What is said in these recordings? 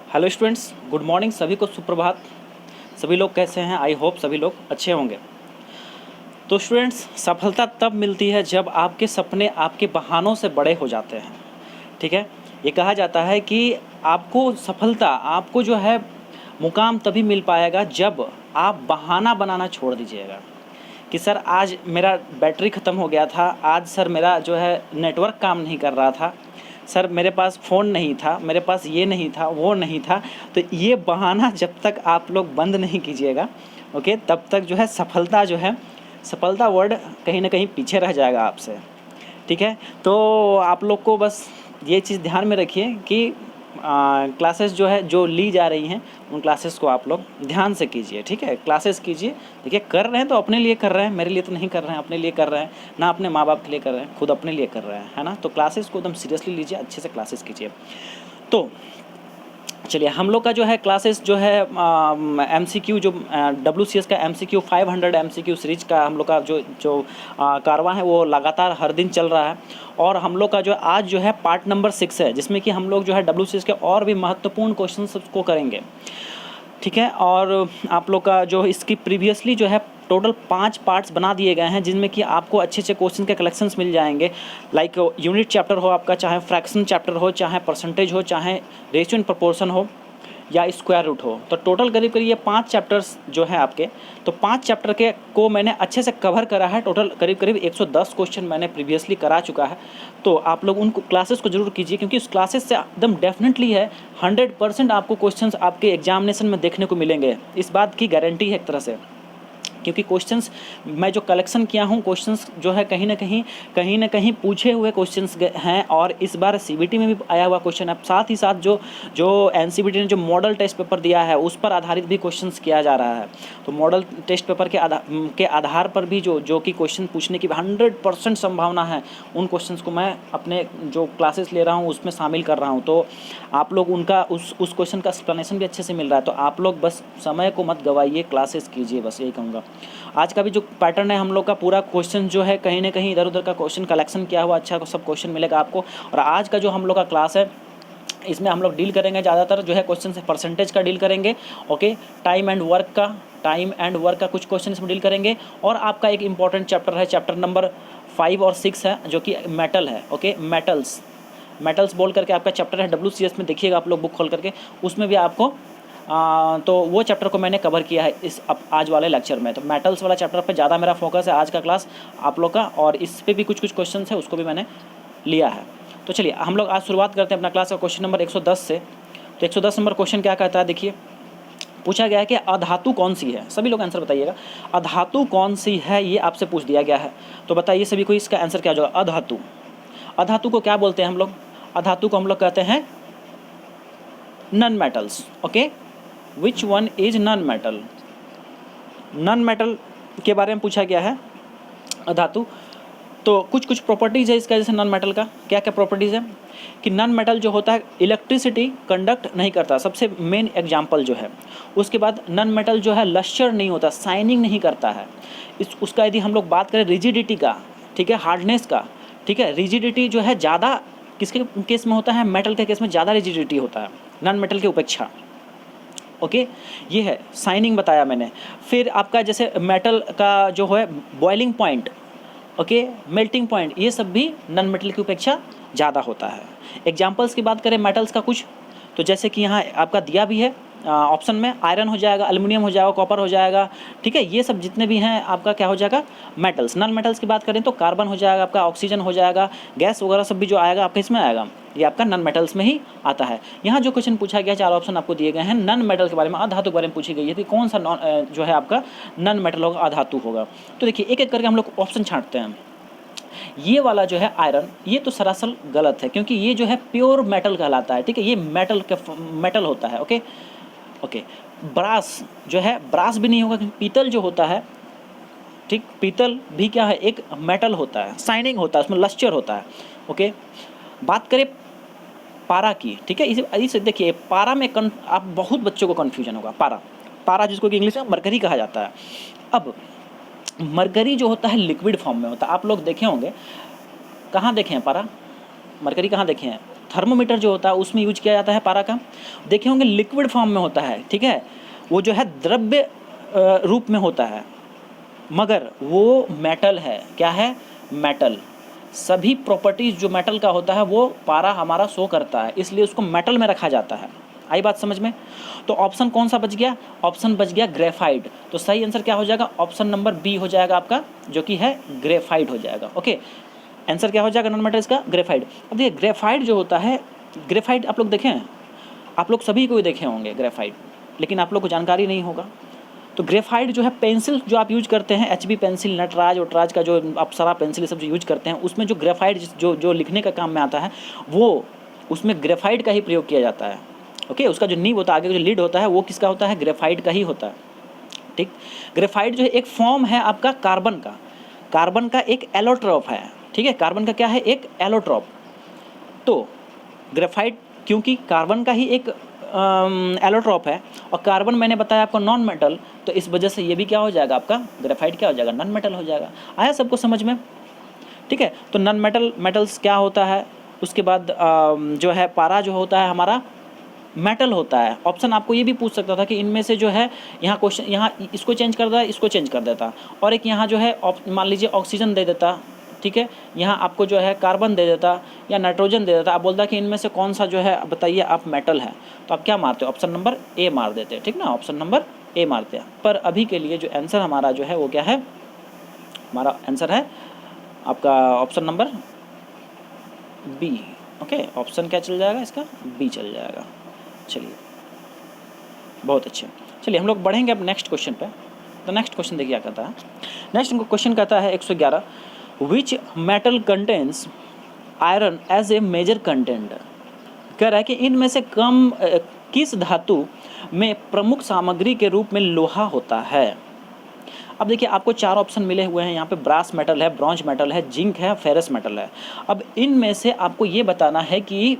Hello students, good morning. सभी को सुप्रभात। सभी लोग कैसे हैं? आई होप सभी लोग अच्छे होंगे। तो स्टूडेंट्स, सफलता तब मिलती है जब आपके सपने आपके बहानों से बड़े हो जाते हैं। ठीक है, ये कहा जाता है कि आपको सफलता, आपको जो है मुकाम तभी मिल पाएगा जब आप बहाना बनाना छोड़ दीजिएगा कि सर आज मेरा बैटरी ख़त्म हो गया था, आज सर मेरा जो है नेटवर्क काम नहीं कर रहा था, सर मेरे पास फ़ोन नहीं था, मेरे पास ये नहीं था, वो नहीं था। तो ये बहाना जब तक आप लोग बंद नहीं कीजिएगा, ओके, तब तक जो है सफलता जो है, सफलता वर्ड कहीं ना कहीं पीछे रह जाएगा आपसे। ठीक है, तो आप लोग को बस ये चीज़ ध्यान में रखिए कि क्लासेस जो है जो ली जा रही हैं उन क्लासेस को आप लोग ध्यान से कीजिए। ठीक है, क्लासेस कीजिए। देखिए, कर रहे हैं तो अपने लिए कर रहे हैं, मेरे लिए तो नहीं कर रहे हैं, अपने लिए कर रहे हैं ना, अपने माँ बाप के लिए कर रहे हैं, खुद अपने लिए कर रहे हैं, है ना। तो क्लासेस को एकदम सीरियसली लीजिए, अच्छे से क्लासेस कीजिए। तो चलिए, हम लोग का जो है क्लासेस जो है MCQ जो WCS का MCQ 500 MCQ सीरीज का हम लोग का जो जो कारवां है वो लगातार हर दिन चल रहा है। और हम लोग का जो आज जो है पार्ट नंबर 6 है, जिसमें कि हम लोग जो है WCS के और भी महत्वपूर्ण क्वेश्चन को करेंगे। ठीक है, और आप लोग का जो इसकी प्रीवियसली जो है टोटल 5 पार्ट्स बना दिए गए हैं, जिनमें कि आपको अच्छे अच्छे क्वेश्चन के कलेक्शंस मिल जाएंगे। लाइक यूनिट चैप्टर हो आपका, चाहे फ्रैक्शन चैप्टर हो, चाहे परसेंटेज हो, चाहे रेशियो एंड प्रोपोर्शन हो, या स्क्वायर रूट हो। तो टोटल करीब करीब ये 5 चैप्टर्स जो हैं आपके, तो 5 चैप्टर के को मैंने अच्छे से कवर करा है। टोटल करीब करीब 110 क्वेश्चन मैंने प्रीवियसली करा चुका है। तो आप लोग उन क्लासेस को जरूर कीजिए, क्योंकि उस क्लासेस से एकदम डेफिनेटली है 100% आपको क्वेश्चन आपके एग्जामिनेशन में देखने को मिलेंगे। इस बात की गारंटी है एक तरह से, क्योंकि क्वेश्चंस मैं जो कलेक्शन किया हूँ, क्वेश्चंस जो है कहीं ना कहीं पूछे हुए क्वेश्चंस हैं। और इस बार CBT में भी आया हुआ क्वेश्चन है। साथ ही साथ जो जो NCBT ने जो मॉडल टेस्ट पेपर दिया है उस पर आधारित भी क्वेश्चंस किया जा रहा है। तो मॉडल टेस्ट पेपर के आधार पर भी जो कि क्वेश्चन पूछने की 100% संभावना है, उन क्वेश्चंस को मैं अपने जो क्लासेस ले रहा हूँ उसमें शामिल कर रहा हूँ। तो आप लोग उनका उस क्वेश्चन का एक्सप्लेनेशन भी अच्छे से मिल रहा है। तो आप लोग बस समय को मत गवाइए, क्लासेस कीजिए, बस यही कहूँगा। आज का भी जो पैटर्न है हम लोग का, पूरा क्वेश्चन जो है कहीं ना कहीं इधर उधर का क्वेश्चन कलेक्शन किया हुआ अच्छा सब क्वेश्चन मिलेगा आपको। और आज का जो हम लोग का क्लास है, इसमें हम लोग डील करेंगे ज़्यादातर जो है क्वेश्चन से परसेंटेज का डील करेंगे, ओके, टाइम एंड वर्क का कुछ क्वेश्चन इसमें डील करेंगे। और आपका एक इंपॉर्टेंट चैप्टर है, चैप्टर नंबर 5 और 6 है, जो कि मेटल है, ओके, मेटल्स बोल करके आपका चैप्टर है। WCS में देखिएगा आप लोग बुक खोल करके, उसमें भी आपको तो वो चैप्टर को मैंने कवर किया है इस आज वाले लेक्चर में। तो मेटल्स वाला चैप्टर पर ज़्यादा मेरा फोकस है आज का क्लास आप लोग का, और इस पे भी कुछ क्वेश्चन है उसको भी मैंने लिया है। तो चलिए, हम लोग आज शुरुआत करते हैं अपना क्लास का क्वेश्चन नंबर 110 से। तो 110 नंबर क्वेश्चन क्या कहता है, देखिए, पूछा गया है कि अधातु कौन सी है। सभी लोग आंसर बताइएगा, अधातु कौन सी है, ये आपसे पूछ दिया गया है। तो बताइए सभी को, इसका आंसर क्या हो जाएगा। अधातु को क्या बोलते हैं हम लोग? अधातु को हम लोग कहते हैं non metals, okay. Which one is non metal? Non metal के बारे में पूछा गया है, अधातु। तो कुछ प्रॉपर्टीज़ है इसका, जैसे नॉन मेटल का क्या क्या प्रॉपर्टीज़ है कि नॉन मेटल जो होता है इलेक्ट्रिसिटी कंडक्ट नहीं करता, सबसे मेन एग्जांपल जो है। उसके बाद नॉन मेटल जो है लस्टर नहीं होता, शाइनिंग नहीं करता है। उसका यदि हम लोग बात करें रिजिडिटी का, ठीक है, हार्डनेस का, ठीक है, रिजिडिटी जो है ज़्यादा किसके केस में होता है? मेटल के केस में ज़्यादा रिजिडिटी होता है नॉन मेटल की अपेक्षा, ओके। ये है शाइनिंग बताया मैंने। फिर आपका जैसे मेटल का जो है boiling point, okay, melting point, ये सब भी नॉन मेटल की अपेक्षा ज़्यादा होता है। एग्जांपल्स की बात करें मेटल्स का कुछ, तो जैसे कि यहाँ आपका दिया भी है ऑप्शन में, आयरन हो जाएगा, एल्युमिनियम हो जाएगा, कॉपर हो जाएगा, ठीक है। ये सब जितने भी हैं आपका क्या हो जाएगा? मेटल्स। नॉन मेटल्स की बात करें तो कार्बन हो जाएगा आपका, ऑक्सीजन हो जाएगा, गैस वगैरह सब भी जो आएगा आपका इसमें आएगा, ये आपका नॉन मेटल्स में ही आता है। यहाँ जो क्वेश्चन पूछा गया, 4 ऑप्शन आपको दिए गए हैं, नॉन मेटल के बारे में, अधातु के बारे में पूछी गई है कि कौन सा जो है आपका नॉन मेटल होगा, अधातु होगा। तो देखिए, एक एक करके हम लोग ऑप्शन छांटते हैं। ये वाला जो है आयरन, ये तो सरासर गलत है, क्योंकि ये जो है प्योर मेटल कहलाता है, ठीक है, ये मेटल होता है, ओके। ब्रास जो है, ब्रास भी नहीं होगा, क्योंकि पीतल जो होता है, ठीक, पीतल भी क्या है? एक मेटल होता है, शाइनिंग होता है, उसमें लस्टर होता है, ओके। बात करें पारा की, ठीक है, इसे देखिए, पारा में आप बहुत बच्चों को कन्फ्यूजन होगा। पारा जिसको कि इंग्लिश में मरकरी कहा जाता है। अब मरकरी जो होता है लिक्विड फॉर्म में होता है, आप लोग देखे होंगे, कहाँ देखे हैं पारा, मरकरी कहाँ देखे हैं? थर्मोमीटर जो होता है उसमें यूज किया जाता है पारा का। देखे होंगे लिक्विड फॉर्म में होता है, ठीक है, वो जो है द्रव्य रूप में होता है, मगर वो मेटल है। क्या है? मेटल। सभी प्रॉपर्टीज़ जो मेटल का होता है वो पारा हमारा शो करता है, इसलिए उसको मेटल में रखा जाता है। आई बात समझ में? तो ऑप्शन कौन सा बच गया? ऑप्शन बच गया ग्रेफाइट। तो सही आंसर क्या हो जाएगा? ऑप्शन नंबर बी हो जाएगा आपका, जो कि है ग्रेफाइट हो जाएगा। ओके, आंसर क्या हो जाएगा नॉन मेटल इसका? ग्रेफाइट। अब देखिए ग्रेफाइट जो होता है, ग्रेफाइट आप लोग देखें, आप लोग सभी को देखे होंगे ग्रेफाइट, लेकिन आप लोग को जानकारी नहीं होगा। तो ग्रेफाइट जो है पेंसिल जो आप यूज करते हैं, एचबी पेंसिल, नटराज वटराज का जो अप्सरा पेंसिल सब जो यूज करते हैं, उसमें जो ग्रेफाइट जो लिखने का काम में आता है, वो उसमें ग्रेफाइट का ही प्रयोग किया जाता है। ओके, उसका जो नींव होता है, आगे जो लीड होता है, वो किसका होता है? ग्रेफाइट का ही होता है। ठीक, ग्रेफाइट जो है एक फॉर्म है आपका कार्बन का, कार्बन का एक एलोट्रॉप है। ठीक है, कार्बन का क्या है? एक एलोट्रॉप। तो ग्रेफाइट क्योंकि कार्बन का ही एक एलोट्रॉप है, और कार्बन मैंने बताया आपको नॉन मेटल, तो इस वजह से ये भी क्या हो जाएगा आपका? ग्रेफाइट क्या हो जाएगा? नॉन मेटल हो जाएगा। आया सबको समझ में? ठीक है, तो नॉन मेटल मेटल्स क्या होता है, उसके बाद जो है पारा जो होता है हमारा मेटल होता है। ऑप्शन आपको ये भी पूछ सकता था कि इनमें से जो है, यहाँ क्वेश्चन यहाँ इसको चेंज कर देता, इसको चेंज कर देता, और एक यहाँ जो है मान लीजिए ऑक्सीजन दे देता, ठीक है, यहाँ आपको जो है कार्बन दे देता या नाइट्रोजन दे देता, आप बोलता कि इनमें से कौन सा जो है बताइए आप मेटल है, तो आप क्या मारते हो? ऑप्शन नंबर ए मार देते हैं। ठीक ना, ऑप्शन नंबर ए मारते हैं। पर अभी के लिए जो आंसर हमारा जो है वो क्या है? हमारा आंसर है आपका option number B. Okay, option क्या चल जाएगा इसका? बी चल जाएगा। चलिए, बहुत अच्छे। चलिए हम लोग बढ़ेंगे अब नेक्स्ट क्वेश्चन पे। तो नेक्स्ट क्वेश्चन देखिए क्या कहता है। नेक्स्ट क्वेश्चन कहता है 111, which metal contains iron as a major content. कह रहा है कि इनमें से किस धातु में प्रमुख सामग्री के रूप में लोहा होता है। अब देखिए आपको 4 ऑप्शन मिले हुए हैं यहाँ पे, ब्रास मेटल है, ब्रॉन्ज मेटल है, जिंक है, फेरस मेटल है। अब इनमें से आपको ये बताना है कि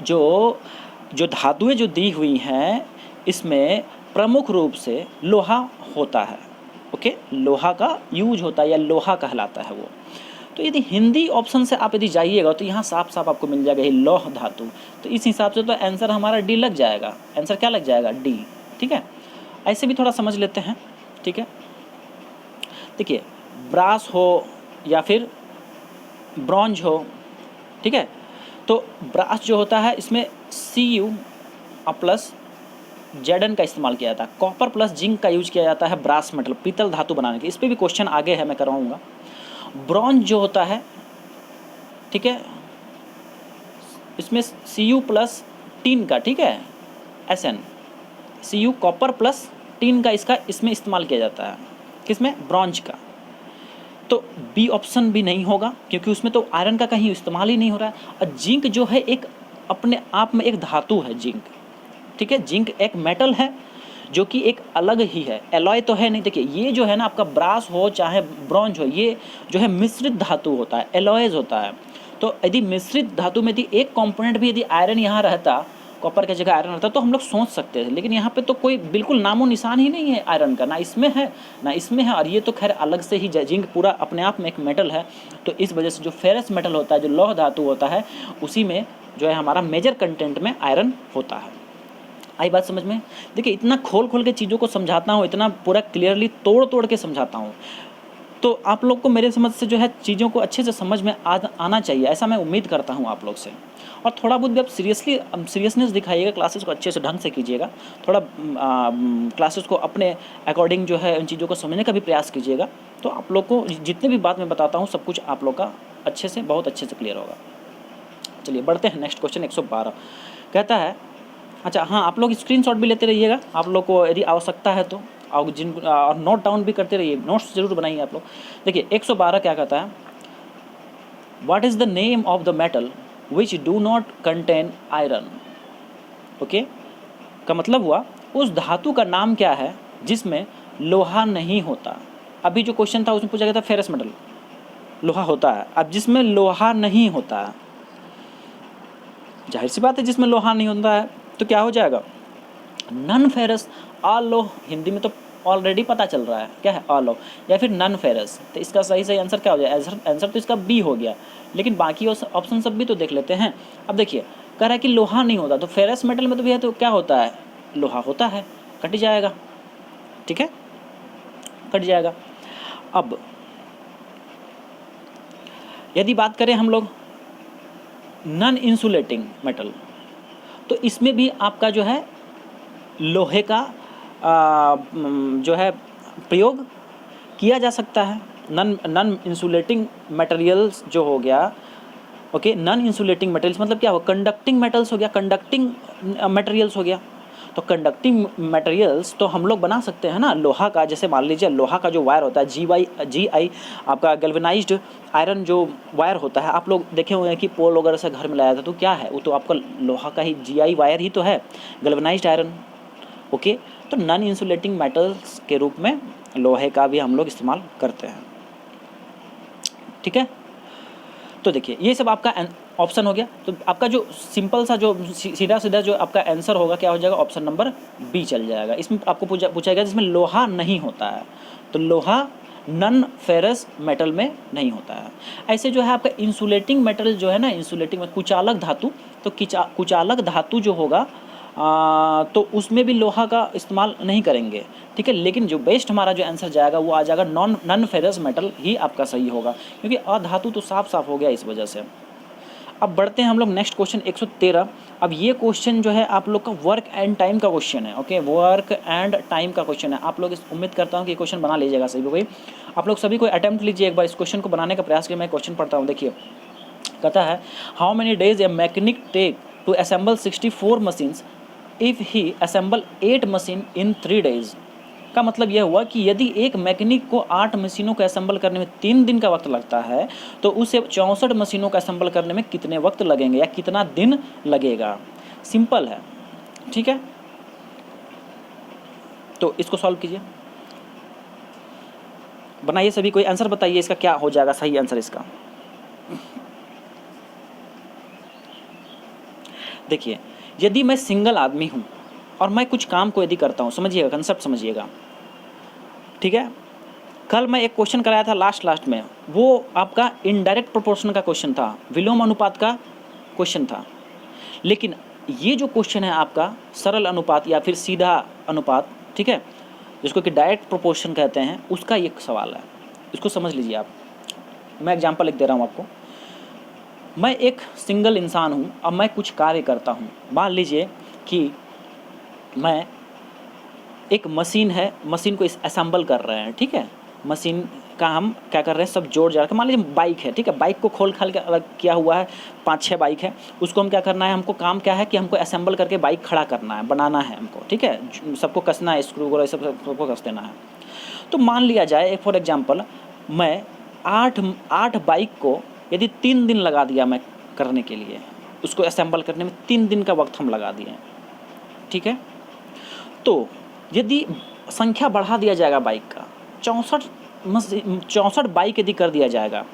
जो धातुएं जो दी हुई हैं, इसमें प्रमुख रूप से लोहा होता है। ओके, लोहा का यूज होता है या लोहा कहलाता है वो। तो यदि हिंदी ऑप्शन से आप यदि जाइएगा तो यहाँ साफ साफ आपको मिल जाएगा ये लौह धातु। तो इस हिसाब से तो आंसर हमारा डी लग जाएगा। आंसर क्या लग जाएगा? डी। ठीक है, ऐसे भी थोड़ा समझ लेते हैं। ठीक है, देखिए ब्रास हो या फिर ब्रॉन्ज हो, ठीक है, तो ब्रास जो होता है इसमें Cu प्लस Zn का इस्तेमाल किया जाता है। कॉपर प्लस जिंक का यूज किया जाता है ब्रास मेटल, पीतल धातु बनाने के। इस पर भी क्वेश्चन आगे है, मैं करवाऊंगा। ब्रॉन्ज जो होता है, ठीक है, इसमें Cu प्लस टीन का, ठीक है, Sn, Cu copper plus tin का इसका इसमें इस्तेमाल किया जाता है। किसमें? ब्रॉन्ज का। तो बी ऑप्शन भी नहीं होगा, क्योंकि उसमें तो आयरन का कहीं इस्तेमाल ही नहीं हो रहा है। और जिंक जो है एक अपने आप में एक धातु है, जिंक। ठीक है, जिंक एक मेटल है जो कि एक अलग ही है, एलॉय तो है नहीं। देखिए ये जो है ना आपका ब्रास हो चाहे ब्रॉन्ज हो, ये जो है मिश्रित धातु होता है, एलॉयज होता है। तो यदि मिश्रित धातु में यदि एक कंपोनेंट भी यदि आयरन यहाँ रहता, कॉपर की जगह आयरन रहता, तो हम लोग सोच सकते थे, लेकिन यहाँ पे तो कोई बिल्कुल नामो निशान ही नहीं है आयरन का, ना इसमें है ना इसमें है। और ये तो खैर अलग से ही, जिंक पूरा अपने आप में एक मेटल है। तो इस वजह से जो फेरस मेटल होता है, जो लौह धातु होता है, उसी में जो है हमारा मेजर कंटेंट में आयरन होता है। आई बात समझ में? देखिए इतना खोल खोल के चीज़ों को समझाता हूँ, इतना पूरा क्लियरली तोड़ तोड़ के समझाता हूँ, तो आप लोग को मेरे समझ से जो है चीज़ों को अच्छे से समझ में आना चाहिए, ऐसा मैं उम्मीद करता हूँ आप लोग से। और थोड़ा बहुत भी आप सीरियसनेस दिखाइएगा, क्लासेस को अच्छे से ढंग से कीजिएगा, थोड़ा क्लासेस को अपने अकॉर्डिंग जो है इन चीज़ों को समझने का भी प्रयास कीजिएगा। तो आप लोग को जितने भी बात मैं बताता हूँ सब कुछ आप लोग का अच्छे से, बहुत अच्छे से क्लियर होगा। चलिए बढ़ते हैं नेक्स्ट क्वेश्चन 112 कहता है। अच्छा हाँ, आप लोग स्क्रीनशॉट भी लेते रहिएगा, आप लोग को यदि आवश्यकता है तो, और नोट डाउन भी करते रहिए, नोट्स जरूर बनाइए आप लोग। देखिए 112 क्या कहता है, what is the name of the metal which do not contain iron. Okay, का मतलब हुआ उस धातु का नाम क्या है जिसमें लोहा नहीं होता। अभी जो क्वेश्चन था उसमें पूछा गया था फेरस मेटल, लोहा होता है। अब जिसमें लोहा नहीं होता है, जाहिर सी बात है जिसमें लोहा नहीं होता है तो क्या हो जाएगा? Non ferrous. लोह हिंदी में तो ऑलरेडी पता चल रहा है क्या है ऑल ऑफ, या फिर नन फेरस। तो इसका सही आंसर क्या हो जाए, आंसर तो इसका बी हो गया। लेकिन बाकी ऑप्शन सब भी तो देख लेते हैं। अब देखिए कह रहा है कि लोहा नहीं होता, तो फेरस मेटल में तो भैया तो क्या होता है, लोहा होता है, कट जाएगा, ठीक है, कट जाएगा। अब यदि बात करें हम लोग नॉन इंसुलेटिंग मेटल, तो इसमें भी आपका जो है लोहे का जो है प्रयोग किया जा सकता है। नॉन इंसुलेटिंग मटेरियल्स जो हो गया, ओके, नॉन इंसुलेटिंग मटेरियल्स मतलब क्या हो, कंडक्टिंग मेटल्स हो गया, कंडक्टिंग मटेरियल्स हो गया। तो कंडक्टिंग मटेरियल्स तो हम लोग बना सकते हैं ना लोहा का, जैसे मान लीजिए लोहा का जो वायर होता है GI आपका गैल्वेनाइज्ड आयरन जो वायर होता है, आप लोग देखे हुए हैं कि पोल वगैरह से घर में लाया था, तो क्या है वो तो आपका लोहा का ही GI वायर ही तो है, गैल्वेनाइज्ड आयरन, ओके। तो नॉन इंसुलेटिंग मेटल्स के रूप में लोहे का भी हम लोग इस्तेमाल करते हैं, ठीक है। तो देखिए ये सब आपका ऑप्शन हो गया। तो आपका जो सिंपल सा जो सीधा सीधा जो आपका आंसर होगा क्या हो जाएगा, ऑप्शन नंबर बी चल जाएगा। इसमें आपको पूछा गया जिसमें लोहा नहीं होता है, तो लोहा नॉन फेरस मेटल में नहीं होता है। ऐसे जो है आपका इंसुलेटिंग मेटल जो है ना, इंसुलेटिंग में कुचालक धातु, तो कुचालक धातु जो होगा तो उसमें भी लोहा का इस्तेमाल नहीं करेंगे, ठीक है। लेकिन जो बेस्ट हमारा जो आंसर जाएगा वो आ जाएगा नॉन फेरस मेटल ही आपका सही होगा, क्योंकि अधातु तो साफ साफ हो गया इस वजह से। अब बढ़ते हैं हम लोग नेक्स्ट क्वेश्चन 113। अब ये क्वेश्चन जो है आप लोग का वर्क एंड टाइम का क्वेश्चन है, ओके, वर्क एंड टाइम का क्वेश्चन है। आप लोग उम्मीद करता हूँ कि क्वेश्चन बना लीजिएगा सभी कोई, आप लोग सभी को अटेम्प्ट लीजिए एक बार इस क्वेश्चन को बनाने का प्रयास करिए। मैं क्वेश्चन पढ़ता हूँ, देखिए कहता है how many days a mechanic take to assemble 64 machines if he assemble 8 machine in 3 days. का मतलब यह हुआ कि यदि एक मैकेनिक को 8 मशीनों को असेंबल करने में 3 दिन का वक्त लगता है, तो उसे 64 मशीनों का असेंबल करने में कितने वक्त लगेंगे या कितना दिन लगेगा। सिंपल है, ठीक है। तो इसको सॉल्व कीजिए, बनाइए सभी कोई आंसर बताइए इसका क्या हो जाएगा सही आंसर इसका। देखिए यदि मैं सिंगल आदमी हूँ और मैं कुछ काम को यदि करता हूँ, समझिएगा कंसेप्ट समझिएगा, ठीक है। कल मैं एक क्वेश्चन कराया था लास्ट में, वो आपका इनडायरेक्ट प्रोपोर्शन का क्वेश्चन था, विलोम अनुपात का क्वेश्चन था। लेकिन ये जो क्वेश्चन है आपका सरल अनुपात या फिर सीधा अनुपात, ठीक है, जिसको कि डायरेक्ट प्रोपोर्शन कहते हैं, उसका ये सवाल है। इसको समझ लीजिए आप। मैं एग्जांपल लिख दे रहा हूँ आपको। मैं एक सिंगल इंसान हूँ, अब मैं कुछ कार्य करता हूँ। मान लीजिए कि मैं एक मशीन है, मशीन को असेंबल कर रहे हैं, ठीक है। मशीन का हम क्या कर रहे हैं, सब जोड़ जाड़ के, मान लीजिए बाइक है, ठीक है, बाइक को खोल खाल के अलग किया हुआ है, 5-6 बाइक है, उसको हम क्या करना है, हमको काम क्या है कि हमको असेंबल करके बाइक खड़ा करना है, बनाना है हमको, ठीक है, सबको कसना है, स्क्रू वगैरह सबको कस देना है। तो मान लिया जाए फॉर एग्जाम्पल मैं 8 बाइक को यदि 3 दिन लगा दिया मैं करने के लिए, उसको असेंबल करने में 3 दिन का वक्त हम लगा दिए, ठीक है। तो यदि संख्या बढ़ा दिया जाएगा बाइक का, 64 बाइक यदि कर दिया जाएगा,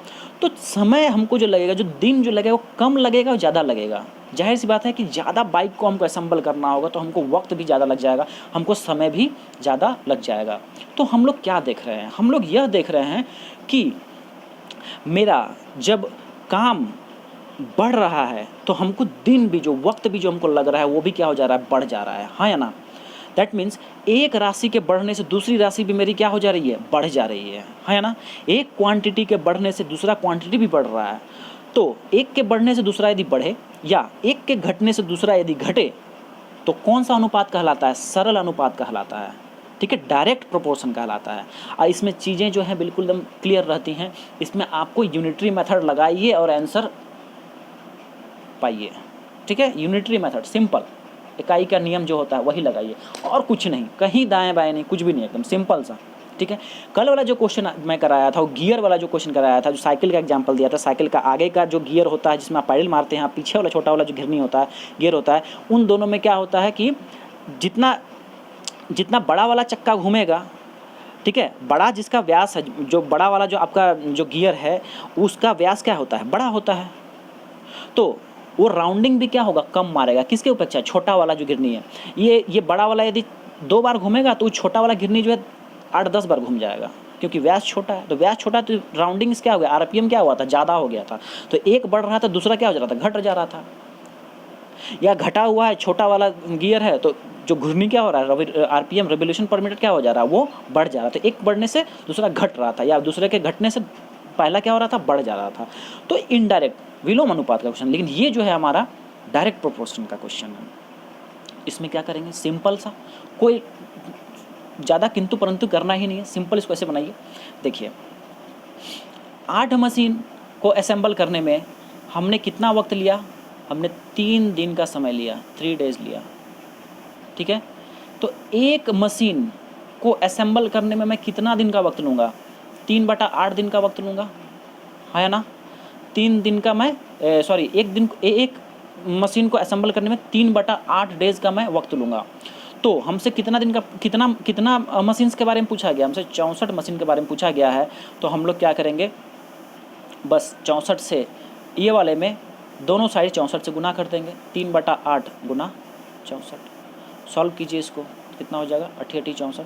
तो समय हमको जो लगेगा, जो दिन जो लगेगा वो कम लगेगा और ज़्यादा लगेगा। जाहिर सी बात है कि ज़्यादा बाइक को हमको असेंबल करना होगा तो हमको वक्त भी ज़्यादा लग जाएगा, हमको समय भी ज़्यादा लग जाएगा। तो हम लोग क्या देख रहे हैं, हम लोग यह देख रहे हैं कि मेरा जब काम बढ़ रहा है तो हमको दिन भी, जो वक्त भी जो हमको लग रहा है वो भी क्या हो जा रहा है, बढ़ जा रहा है, हाँ या ना। दैट मीन्स एक राशि के बढ़ने से दूसरी राशि भी मेरी क्या हो जा रही है, बढ़ जा रही है ना। एक क्वांटिटी के बढ़ने से दूसरा क्वांटिटी भी बढ़ रहा है। तो एक के बढ़ने से दूसरा यदि बढ़े या एक के घटने से दूसरा यदि घटे, तो कौन सा अनुपात कहलाता है, सरल अनुपात कहलाता है, ठीक है, डायरेक्ट प्रोपोर्शन कहलाता है। और इसमें चीज़ें जो हैं बिल्कुल एकदम क्लियर रहती हैं। इसमें आपको यूनिटरी मेथड लगाइए और आंसर पाइए, ठीक है। यूनिटरी मेथड सिंपल, इकाई का नियम जो होता है वही लगाइए, और कुछ नहीं, कहीं दाएं बाएं नहीं, कुछ भी नहीं, एकदम सिंपल सा, ठीक है। कल वाला जो क्वेश्चन मैं कराया था, वो गियर वाला जो क्वेश्चन कराया था, जो साइकिल का एग्जांपल दिया था, साइकिल का आगे का जो गियर होता है जिसमें आप पैडल मारते हैं, पीछे वाला छोटा वाला जो घिरनी होता है, गियर होता है, उन दोनों में क्या होता है कि जितना बड़ा वाला चक्का घूमेगा, ठीक है, बड़ा जिसका व्यास है, जो बड़ा वाला जो आपका जो गियर है उसका व्यास क्या होता है, बड़ा होता है, तो वो राउंडिंग भी क्या होगा, कम मारेगा। किसके अपेक्षा, छोटा वाला जो गिरनी है। ये बड़ा वाला यदि 2 बार घूमेगा तो छोटा वाला गिरनी जो है 8-10 बार घूम जाएगा, क्योंकि व्यास छोटा है। तो व्यास छोटा है तो राउंडिंग क्या हो गया, आरपीएम क्या हुआ था, ज़्यादा हो गया था। तो एक बढ़ रहा था, दूसरा क्या हो जा रहा था, घट जा रहा था। या घटा हुआ है, छोटा वाला गियर है, तो जो घूर्णी क्या हो रहा है, आरपीएम रिवोल्यूशन पर मिनट क्या हो जा रहा है, वो बढ़ जा रहा था। एक बढ़ने से दूसरा घट रहा था, या दूसरे के घटने से पहला क्या हो रहा था, बढ़ जा रहा था। तो इनडायरेक्ट विलोम अनुपात का क्वेश्चन। लेकिन ये जो है हमारा डायरेक्ट प्रोपोर्शन का क्वेश्चन है। इसमें क्या करेंगे, सिंपल सा, कोई ज़्यादा किंतु परंतु करना ही नहीं है, सिंपल इसको ऐसे बनाइए। देखिए 8 मशीन को असेंबल करने में हमने कितना वक्त लिया, हमने 3 दिन का समय लिया, 3 डेज लिया, ठीक है। तो एक मशीन को असेंबल करने में मैं कितना दिन का वक्त लूँगा, 3/8 दिन का वक्त लूँगा, है ना। 3 दिन का मैं एक मशीन को असेंबल करने में 3/8 डेज का मैं वक्त लूँगा। तो हमसे कितना दिन का कितना मशीन्स के बारे में पूछा गया, हमसे 64 मशीन के बारे में पूछा गया है। तो हम लोग क्या करेंगे, बस 64 से ये वाले में दोनों साइड 64 से गुना कर देंगे, 3/8 गुना 64। सॉल्व कीजिए इसको, कितना हो जाएगा, 88 64।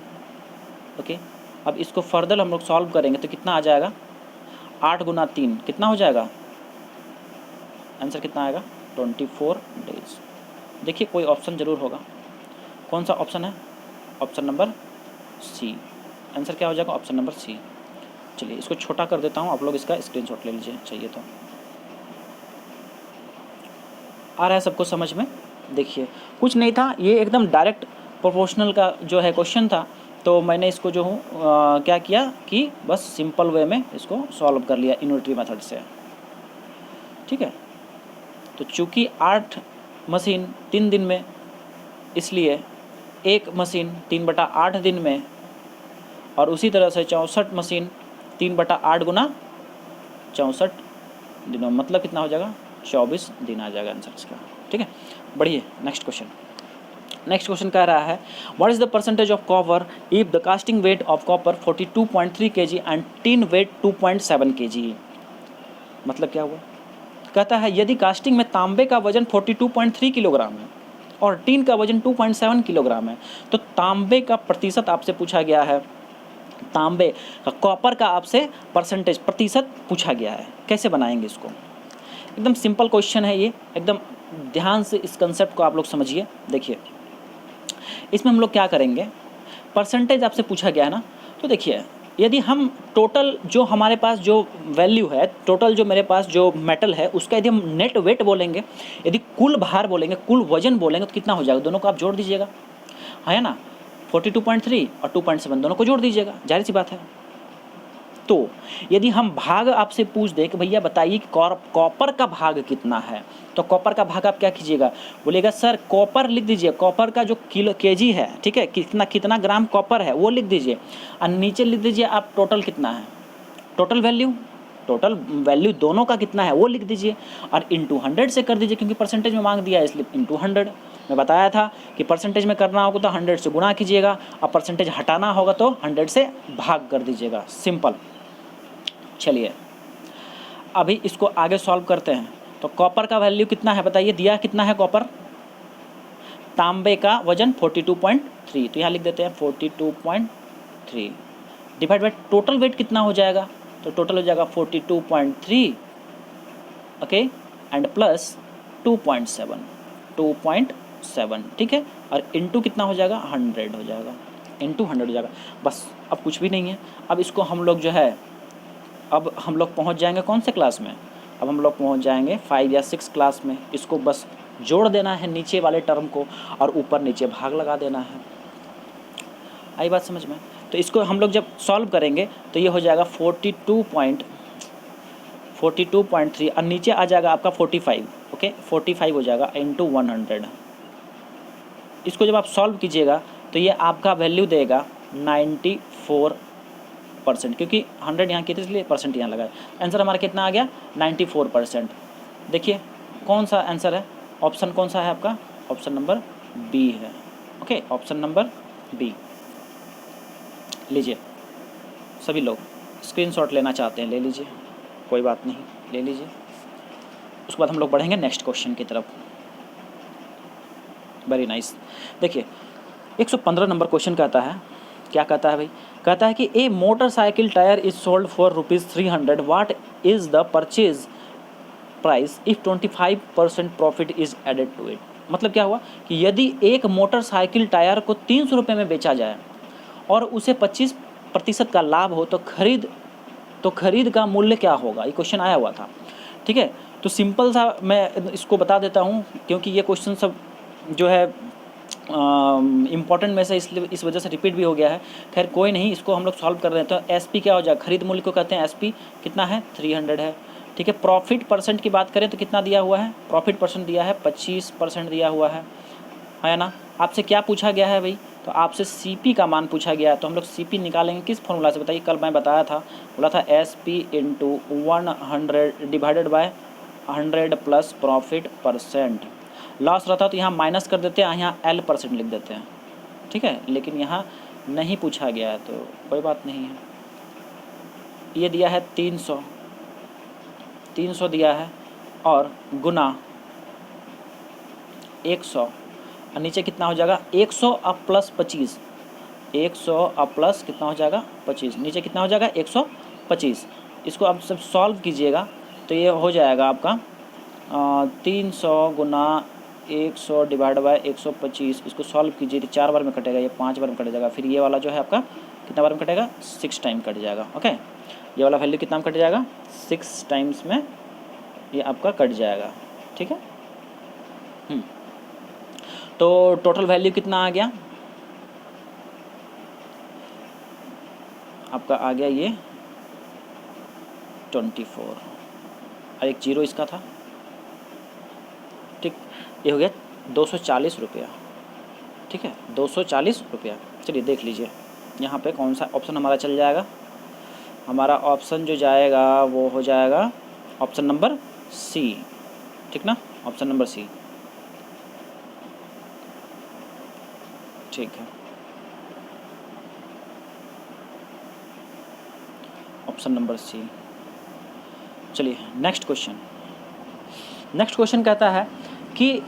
ओके, अब इसको फर्दर हम लोग सॉल्व करेंगे तो कितना आ जाएगा, 8 गुना 3 कितना हो जाएगा, आंसर कितना आएगा, 24 डेज। देखिए कोई ऑप्शन ज़रूर होगा, कौन सा ऑप्शन है, ऑप्शन नंबर सी। आंसर क्या हो जाएगा, ऑप्शन नंबर सी। चलिए इसको छोटा कर देता हूँ, आप लोग इसका स्क्रीनशॉट ले लीजिए चाहिए तो। आ रहा है सबको समझ में। देखिए कुछ नहीं था, ये एकदम डायरेक्ट प्रोपोर्शनल का जो है क्वेश्चन था। तो मैंने इसको जो हूँ क्या किया कि बस सिंपल वे में इसको सॉल्व कर लिया यूनिटरी मेथड से, ठीक है। तो चूँकि 8 मशीन 3 दिन में, इसलिए एक मशीन 3/8 दिन में, और उसी तरह से 64 मशीन 3/8 गुना 64 दिनों, मतलब कितना हो जाएगा, 24 दिन आ जाएगा आंसर इसका, ठीक है। बढ़िए नेक्स्ट क्वेश्चन। नेक्स्ट क्वेश्चन कह रहा है, what is the percentage of copper if the casting weight of copper 42.3 kg and tin weight 2.7 kg। मतलब क्या हुआ, कहता है यदि कास्टिंग में तांबे का वजन 42.3 किलोग्राम है और टिन का वजन 2.7 किलोग्राम है, तो तांबे का प्रतिशत आपसे पूछा गया है, तांबे का, कॉपर का आपसे परसेंटेज प्रतिशत पूछा गया है। कैसे बनाएंगे इसको, एकदम सिंपल क्वेश्चन है ये, एकदम ध्यान से इस कंसेप्ट को आप लोग समझिए। देखिए इसमें हम लोग क्या करेंगे, परसेंटेज आपसे पूछा गया है ना, तो देखिए यदि हम टोटल जो हमारे पास जो वैल्यू है, टोटल जो मेरे पास जो मेटल है उसका यदि हम नेट वेट बोलेंगे, यदि कुल भार बोलेंगे, कुल वजन बोलेंगे, तो कितना हो जाएगा, दोनों को आप जोड़ दीजिएगा, है ना। 42.3 और 2.7 दोनों को जोड़ दीजिएगा, जाहिर सी बात है। तो यदि हम भाग आपसे पूछ दें कि भैया बताइए कि कॉपर का भाग कितना है, तो कॉपर का भाग आप क्या कीजिएगा, बोलिएगा सर कॉपर लिख दीजिए, कॉपर का जो केजी है, ठीक है, कितना ग्राम कॉपर है वो लिख दीजिए, और नीचे लिख दीजिए आप टोटल कितना है, टोटल वैल्यू दोनों का कितना है वो लिख दीजिए, और इंटू 100 से कर दीजिए, क्योंकि परसेंटेज में मांग दिया है इसलिए इंटू 100। मैं बताया था कि परसेंटेज में करना होगा तो 100 से गुणा कीजिएगा, और परसेंटेज हटाना होगा तो 100 से भाग कर दीजिएगा, सिंपल। चलिए अभी इसको आगे सॉल्व करते हैं। तो कॉपर का वैल्यू कितना है बताइए, दिया कितना है कॉपर, तांबे का वजन 42.3, तो यहाँ लिख देते हैं 42.3 डिवाइड बाय टोटल वेट कितना हो जाएगा, तो टोटल हो जाएगा 42.3, ओके, एंड प्लस 2.7, ठीक है, और इंटू कितना हो जाएगा, 100 हो जाएगा, इंटू 100 हो जाएगा। बस अब कुछ भी नहीं है। अब इसको हम लोग जो है, अब हम लोग पहुंच जाएंगे कौन से क्लास में, अब हम लोग पहुंच जाएंगे 5 या 6 क्लास में। इसको बस जोड़ देना है नीचे वाले टर्म को, और ऊपर नीचे भाग लगा देना है। आई बात समझ में। तो इसको हम लोग जब सॉल्व करेंगे तो ये हो जाएगा 42.3, और नीचे आ जाएगा आपका 45, ओके, 45 हो जाएगा इंटू 100। इसको जब आप सॉल्व कीजिएगा तो ये आपका वैल्यू देगा 94%, क्योंकि 100 यहाँ की थी इसलिए परसेंट यहाँ लगाया। आंसर हमारा कितना आ गया, 94%। देखिए कौन सा आंसर है, ऑप्शन कौन सा है आपका, ऑप्शन नंबर बी है, ओके, ऑप्शन नंबर बी। लीजिए सभी लोग स्क्रीनशॉट लेना चाहते हैं ले लीजिए, कोई बात नहीं, ले लीजिए। उसके बाद हम लोग बढ़ेंगे नेक्स्ट क्वेश्चन की तरफ। Very nice. देखिए 115 नंबर क्वेश्चन कहता है क्या कहता है भाई, कहता है कि a motorcycle tyre is sold for ₹300, what is the purchase price if 25% profit is added to it. मतलब क्या हुआ कि यदि एक मोटरसाइकिल टायर को 300 रुपये में बेचा जाए और उसे 25% का लाभ हो तो खरीद का मूल्य क्या होगा, ये क्वेश्चन आया हुआ था। ठीक है, तो सिंपल सा मैं इसको बता देता हूँ, क्योंकि ये क्वेश्चन सब जो है इम्पॉर्टेंट में से इसलिए इस वजह से रिपीट भी हो गया है। खैर कोई नहीं, इसको हम लोग सॉल्व कर रहे हैं। तो SP क्या हो जाएगा, खरीद मूल्य को कहते हैं SP, कितना है 300 है। ठीक है, प्रॉफिट परसेंट की बात करें तो कितना दिया हुआ है, प्रॉफिट परसेंट दिया है 25% दिया हुआ है ना। आपसे क्या पूछा गया है भाई, तो आपसे CP का मान पूछा गया है। तो हम लोग CP निकालेंगे किस फॉर्मूला से, बताइए। कल मैं बताया था, बोला था SP × 100 divided by 100 plus profit percent. Loss रहता तो यहाँ माइनस कर देते हैं, यहाँ L% लिख देते हैं। ठीक है, लेकिन यहाँ नहीं पूछा गया है तो कोई बात नहीं है। ये दिया है 300 दिया है और गुना 100 और नीचे कितना हो जाएगा 100 अब प्लस 25, 100 अब प्लस कितना हो जाएगा 25, नीचे कितना हो जाएगा 125। इसको आप सब सॉल्व कीजिएगा तो ये हो जाएगा आपका 300 गुना 100 डिवाइड बाय 125। इसको सॉल्व कीजिए तो 4 बार में कटेगा, ये 5 बार में कट जाएगा। फिर ये वाला जो है आपका कितना बार में कटेगा, 6 टाइम कट जाएगा। ओके, ये वाला वैल्यू कितना में कट जाएगा, 6 टाइम्स में ये आपका कट जाएगा। ठीक है, तो टोटल वैल्यू कितना आ गया आपका, आ गया ये 24 और एक जीरो इसका था। ठीक, ये हो गया 240 रुपया। ठीक है, 240 रुपया। चलिए देख लीजिए यहाँ पे कौन सा ऑप्शन हमारा चल जाएगा। हमारा ऑप्शन जो जाएगा वो हो जाएगा ऑप्शन नंबर C। ठीक ना, ऑप्शन नंबर C। ठीक है, ऑप्शन नंबर C। चलिए नेक्स्ट क्वेश्चन कहता है कि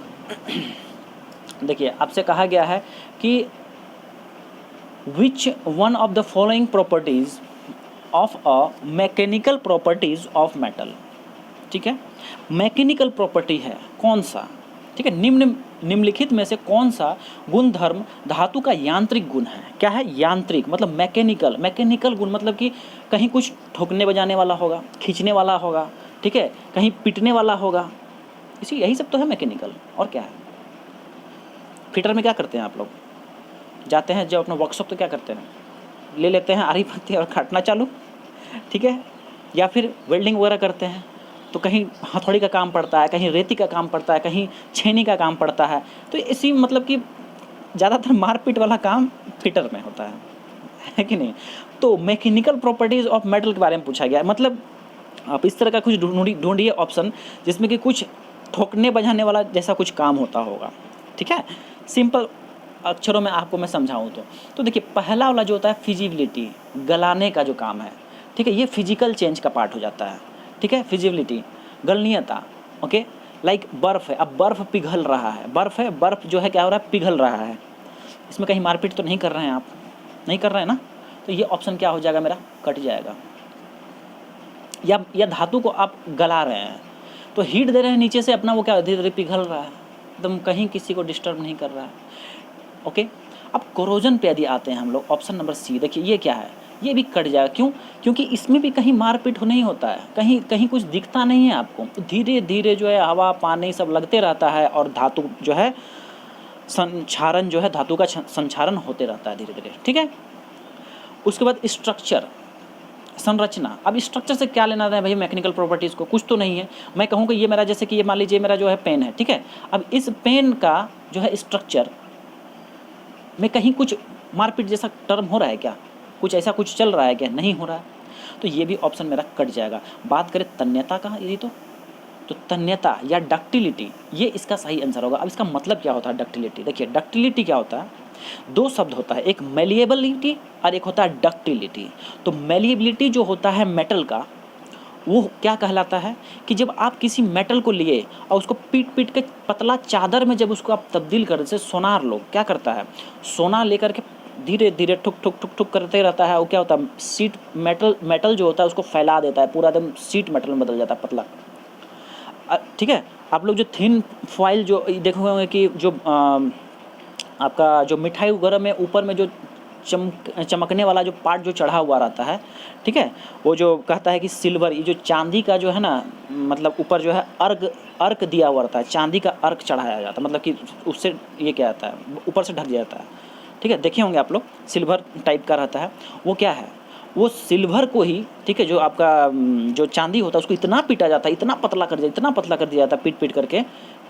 देखिए आपसे कहा गया है कि which one of the following properties of a mechanical properties of metal. ठीक है, मैकेनिकल प्रॉपर्टी है कौन सा। ठीक है, निम्नलिखित में से कौन सा गुण धर्म धातु का यांत्रिक गुण है। क्या है, यांत्रिक मतलब मैकेनिकल गुण मतलब कि कहीं कुछ ठोकने बजाने वाला होगा, खींचने वाला होगा। ठीक है, कहीं पिटने वाला होगा, यही सब तो है मैकेनिकल। और क्या है, फिटर में क्या करते हैं आप लोग, जाते हैं जब अपना वर्कशॉप तो क्या करते हैं, ले लेते हैं आरी पत्ती और काटना चालू। ठीक है, या फिर वेल्डिंग वगैरह करते हैं तो कहीं हथौड़ी का काम पड़ता है, कहीं रेती का काम पड़ता है, कहीं छेनी का काम पड़ता है। तो इसी मतलब कि ज़्यादातर मारपीट वाला काम फिटर में होता है कि नहीं। तो मैकेनिकल प्रॉपर्टीज़ ऑफ मेटल के बारे में पूछा गया। मतलब आप इस तरह का कुछ ढूंढिए ऑप्शन जिसमें कि कुछ ठोकने बजाने वाला जैसा कुछ काम होता होगा। ठीक है, सिंपल अक्षरों में आपको मैं समझाऊँ तो देखिए पहला वाला जो होता है फिजिबिलिटी, गलाने का जो काम है। ठीक है, ये फिजिकल चेंज का पार्ट हो जाता है। ठीक है, फिजिबिलिटी, गलनीयता। ओके, लाइक बर्फ़ है, अब बर्फ़ पिघल रहा है, बर्फ़ है, बर्फ़ जो है क्या हो रहा है, पिघल रहा है। इसमें कहीं मारपीट तो नहीं कर रहे हैं आप, नहीं कर रहे हैं ना, तो ये ऑप्शन क्या हो जाएगा मेरा, कट जाएगा। या धातु को आप गला रहे हैं तो हीट दे रहे हैं नीचे से अपना, वो क्या धीरे धीरे पिघल रहा है, एकदम कहीं किसी को डिस्टर्ब नहीं कर रहा है। ओके, अब कोरोजन पे यदि आते हैं हम लोग, ऑप्शन नंबर C। देखिए ये क्या है, ये भी कट जाएगा। क्यों, क्योंकि इसमें भी कहीं मारपीट नहीं होता है, कहीं कुछ दिखता नहीं है आपको, धीरे धीरे जो है हवा पानी सब लगते रहता है और धातु जो है संक्षारण जो है, धातु का संक्षारण होते रहता है धीरे धीरे। ठीक है, उसके बाद स्ट्रक्चर, संरचना। अब स्ट्रक्चर से क्या लेना है भाई, मैकेनिकल प्रॉपर्टीज़ को कुछ तो नहीं है। मैं कहूँगा ये मेरा, जैसे कि ये मान लीजिए मेरा जो है पेन है। ठीक है, अब इस पेन का जो है स्ट्रक्चर में कहीं कुछ मारपीट जैसा टर्म हो रहा है क्या, कुछ ऐसा कुछ चल रहा है क्या, नहीं हो रहा है, तो ये भी ऑप्शन मेरा कट जाएगा। बात करें तन्यता का यदि तो तन्यता या डक्टिलिटी, ये इसका सही आंसर होगा। अब इसका मतलब क्या होता है डक्टिलिटी, देखिए डक्टिलिटी क्या होता है, दो शब्द होता है, एक मेलिएबिलिटी और एक होता है डक्टिलिटी। तो मेलिएबिलिटी जो होता है मेटल का, वो क्या कहलाता है कि जब आप किसी मेटल को लिए और उसको पीट के पतला चादर में जब उसको आप तब्दील कर, जैसे सोनार लोग क्या करता है, सोना लेकर के धीरे धीरे ठुक ठुक ठुक ठुक करते रहता है, वो क्या होता है, शीट मेटल जो होता है उसको फैला देता है, पूरा एकदम शीट मेटल में बदल जाता है, पतला। ठीक है। आप लोग जो थिन फॉइल जो देखे होंगे कि जो आपका जो मिठाई वगैरह में ऊपर में जो चमकने वाला जो पार्ट जो चढ़ा हुआ रहता है, ठीक है, वो जो कहता है कि सिल्वर, ये जो चांदी का जो है ना, मतलब ऊपर जो है अर्क दिया हुआ रहता है, चांदी का अर्क चढ़ाया जाता है, मतलब कि उससे ये क्या आता है, ऊपर से ढक जाता है। ठीक है, देखे होंगे आप लोग, सिल्वर टाइप का रहता है। वो क्या है, वो सिल्वर को ही, ठीक है, जो आपका जो चांदी होता है उसको इतना पीटा जाता है, इतना पतला कर दिया, इतना पतला कर दिया जाता है, पीट पीट करके,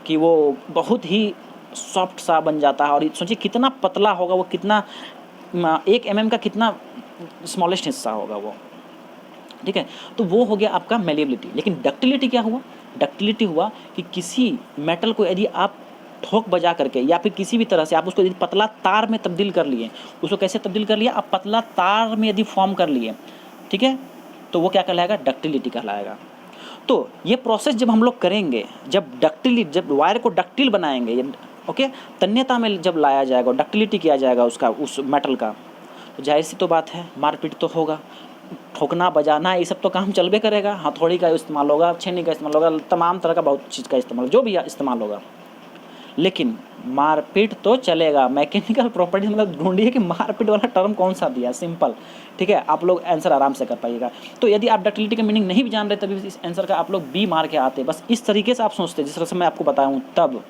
कि वो बहुत ही सॉफ्ट सा बन जाता है। और सोचिए कितना पतला होगा वो, कितना 1 mm का कितना स्मॉलेस्ट हिस्सा होगा वो। ठीक है, तो वो हो गया आपका मेलिएबिलिटी। लेकिन डक्टिलिटी क्या हुआ, डक्टिलिटी हुआ कि किसी मेटल को यदि आप ठोक बजा करके या फिर किसी भी तरह से आप उसको यदि पतला तार में तब्दील कर लिए, उसको कैसे तब्दील कर लिया, आप पतला तार में यदि फॉर्म कर लिए, ठीक है, तो वो क्या कहलाएगा, डक्टिलिटी कहलाएगा। तो ये प्रोसेस जब हम लोग करेंगे, जब वायर को डक्टिल बनाएंगे, ओके, तन्यता में जब लाया जाएगा, डक्टिलिटी किया जाएगा उसका, उस मेटल का, तो जाहिर सी तो बात है मारपीट तो होगा, ठोकना बजाना ये सब तो काम चलबे करेगा, हथौड़ी का इस्तेमाल होगा, छेनी का इस्तेमाल होगा, तमाम तरह का बहुत चीज़ का इस्तेमाल, जो भी इस्तेमाल होगा, लेकिन मारपीट तो चलेगा। मैकेनिकल प्रॉपर्टी मतलब ढूंढिए कि मारपीट वाला टर्म कौन सा दिया, सिंपल। ठीक है, आप लोग आंसर आराम से कर पाइएगा। तो यदि आप डक्टिलिटी का मीनिंग नहीं भी जान रहे तभी इस आंसर का आप लोग बी मार के आते, बस इस तरीके से आप सोचते जिस तरह से मैं आपको बताया हूँ तब।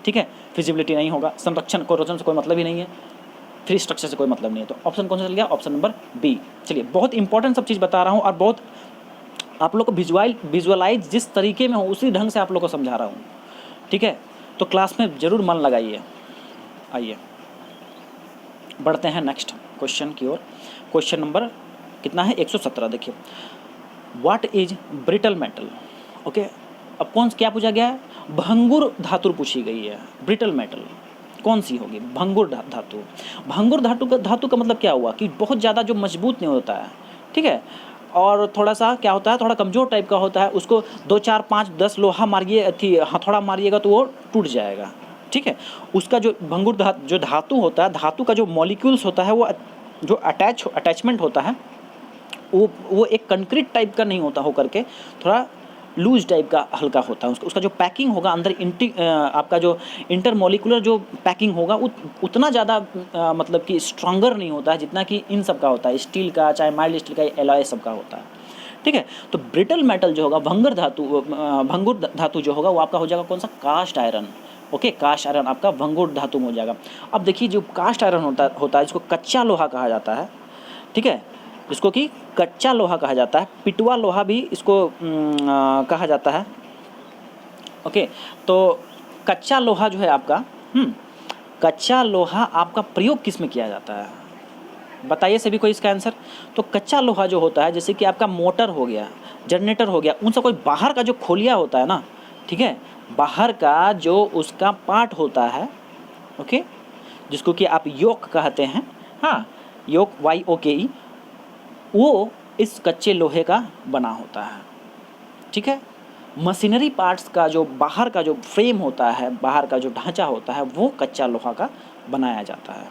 ठीक है, फिजिबिलिटी नहीं होगा, संरक्षण कोरोजन से कोई मतलब ही नहीं है, फ्री स्ट्रक्चर से कोई मतलब नहीं है। तो ऑप्शन कौन सा चल गया, ऑप्शन नंबर बी। चलिए, बहुत इंपॉर्टेंट सब चीज़ बता रहा हूँ और बहुत आप लोग को विजुअलाइज जिस तरीके में हो उसी ढंग से आप लोग को समझा रहा हूँ। ठीक है, तो क्लास में ज़रूर मन लगाइए। आइए बढ़ते हैं नेक्स्ट क्वेश्चन की ओर। क्वेश्चन नंबर कितना है, 117। देखिए, what is brittle metal. Okay, अब क्या पूछा गया है, भंगुर धातु पूछी गई है। ब्रिटल मेटल कौन सी होगी, भंगुर धातु। भंगुर धातु का मतलब क्या हुआ कि बहुत ज़्यादा जो मजबूत नहीं होता है, ठीक है, और थोड़ा सा क्या होता है, थोड़ा कमज़ोर टाइप का होता है। उसको 2 4 5 10 लोहा मारिए, हथौड़ा मारिएगा तो वो टूट जाएगा। ठीक है, उसका जो भंगुर जो धातु होता है, धातु का जो मॉलिक्यूल्स होता है, वो जो अटैचमेंट होता है, वो एक कंक्रीट टाइप का नहीं होता हो करके थोड़ा लूज टाइप का हल्का होता है। उसका जो पैकिंग होगा अंदर आपका जो इंटरमोलिकुलर जो पैकिंग होगा उतना ज़्यादा मतलब कि स्ट्रॉन्गर नहीं होता है जितना कि इन सब का होता है, स्टील का, चाहे माइल्ड स्टील का, एलॉय सब का होता है। ठीक है, तो ब्रिटल मेटल जो होगा, भंगुर धातु जो होगा वो आपका हो जाएगा कौन सा, cast iron. Okay, cast iron आपका भंगुर धातु में हो जाएगा। अब देखिए, जो कास्ट आयरन होता है, इसको कच्चा लोहा कहा जाता है। ठीक है, इसको कि कच्चा लोहा कहा जाता है, पिटवा लोहा भी इसको कहा जाता है। ओके, तो कच्चा लोहा जो है आपका, कच्चा लोहा आपका प्रयोग किस में किया जाता है, बताइए सभी को इसका आंसर। तो कच्चा लोहा जो होता है, जैसे कि आपका मोटर हो गया, जनरेटर हो गया, उन सब कोई बाहर का जो खोलिया होता है ना, ठीक है, बाहर का जो उसका पार्ट होता है, ओके, जिसको कि आप योक कहते हैं, हाँ, योक, YOKE, वो इस कच्चे लोहे का बना होता है। ठीक है, मशीनरी पार्ट्स का जो बाहर का जो फ्रेम होता है, बाहर का जो ढांचा होता है, वो कच्चा लोहा का बनाया जाता है।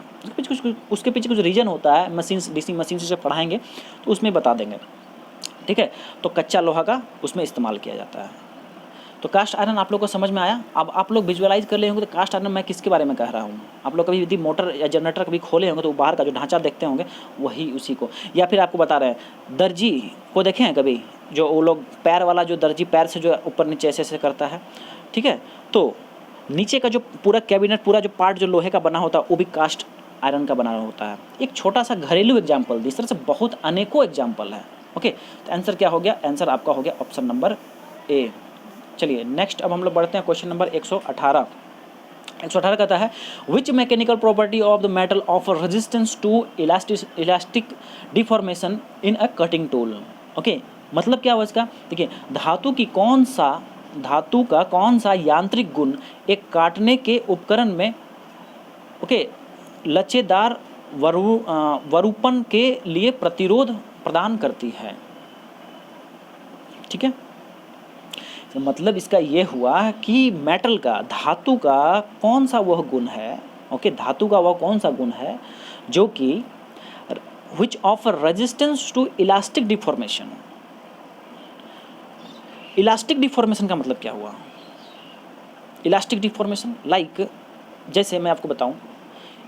उसके पीछे कुछ रीजन होता है, डीसी मशीन से पढ़ाएंगे तो उसमें बता देंगे। ठीक है, तो कच्चा लोहा का उसमें इस्तेमाल किया जाता है। तो कास्ट आयरन आप लोग को समझ में आया। अब आप लोग विजुअलाइज कर ले होंगे तो कास्ट आयरन मैं किसके बारे में कह रहा हूँ। आप लोग कभी यदि मोटर या जनरेटर कभी खोले होंगे तो बाहर का जो ढांचा देखते होंगे वही उसी को, या फिर आपको बता रहे हैं, दर्जी को देखे हैं कभी, जो वो लोग पैर वाला जो दर्जी पैर से जो ऊपर नीचे ऐसे करता है। ठीक है, तो नीचे का जो पूरा कैबिनेट, पूरा जो पार्ट जो लोहे का बना होता है वो भी कास्ट आयरन का बना होता है। एक छोटा सा घरेलू एग्जाम्पल, इस तरह से बहुत अनेकों एग्जाम्पल है। ओके, तो आंसर क्या हो गया, आंसर आपका हो गया ऑप्शन नंबर ए। चलिए नेक्स्ट, अब हम लोग बढ़ते हैं क्वेश्चन नंबर 118। 118 कहता है, which mechanical property of the metal offer resistance to elastic deformation in a cutting tool. Okay, मतलब क्या हुआ इसका, देखिए, धातु का कौन सा यांत्रिक गुण एक काटने के उपकरण में, ओके, लचेदार वरूपन के लिए प्रतिरोध प्रदान करती है। ठीक है, मतलब इसका ये हुआ कि मेटल का, धातु का कौन सा वह गुण है, ओके, धातु का वह कौन सा गुण है जो कि which offer resistance to elastic deformation. Elastic deformation का मतलब क्या हुआ? इलास्टिक डिफॉर्मेशन लाइक, जैसे मैं आपको बताऊं,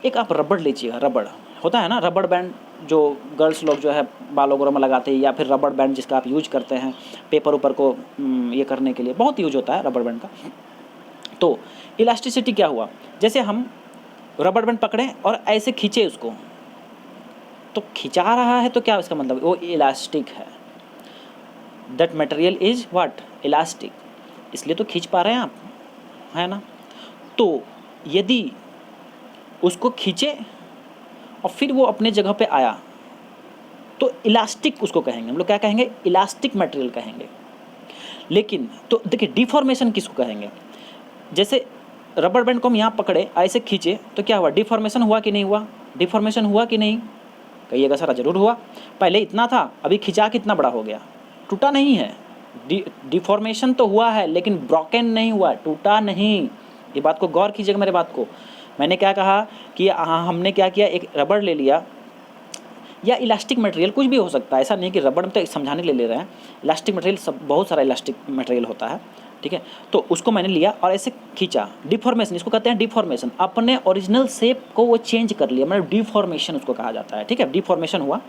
एक आप रबड़ लीजिएगा, रबड़ होता है ना, रबड़ बैंड जो गर्ल्स लोग जो है बालों वगैरह में लगाते हैं, या फिर रबड़ बैंड जिसका आप यूज करते हैं पेपर ऊपर को ये करने के लिए, बहुत यूज होता है रबड़ बैंड का। तो इलास्टिसिटी क्या हुआ, जैसे हम रबड़ बैंड पकड़े और ऐसे खींचे उसको, तो खिंचा रहा है, तो क्या इसका मतलब, वो इलास्टिक है। That material is what, elastic, इसलिए तो खींच पा रहे हैं आप, है ना। तो यदि उसको खींचे और फिर वो अपने जगह पे आया, तो इलास्टिक उसको कहेंगे हम लोग, क्या कहेंगे, इलास्टिक मटेरियल कहेंगे। लेकिन तो देखिए डिफॉर्मेशन किसको कहेंगे, जैसे रबड़ बैंड को हम यहाँ पकड़े ऐसे खींचे, तो क्या हुआ, डिफॉर्मेशन हुआ कि नहीं हुआ, डिफॉर्मेशन हुआ कि नहीं, कहिएगा सर ज़रूर हुआ। पहले इतना था, अभी खिंचा के इतना बड़ा हो गया, टूटा नहीं है। डिफॉर्मेशन तो हुआ है लेकिन ब्रोकन नहीं हुआ, टूटा नहीं। ये बात को गौर कीजिएगा, मेरे बात को। मैंने क्या कहा कि हमने क्या किया, एक रबड़ ले लिया या इलास्टिक मटेरियल, कुछ भी हो सकता है, ऐसा नहीं कि रबड़ में तो समझाने के लिए ले रहे हैं, इलास्टिक मटेरियल सब बहुत सारा इलास्टिक मटेरियल होता है, ठीक है। तो उसको मैंने लिया और ऐसे खींचा, डिफॉर्मेशन इसको कहते हैं, डिफॉर्मेशन, अपने ओरिजिनल शेप को वो चेंज कर लिया, मतलब डिफॉर्मेशन उसको कहा जाता है, ठीक है, डिफॉर्मेशन हुआ।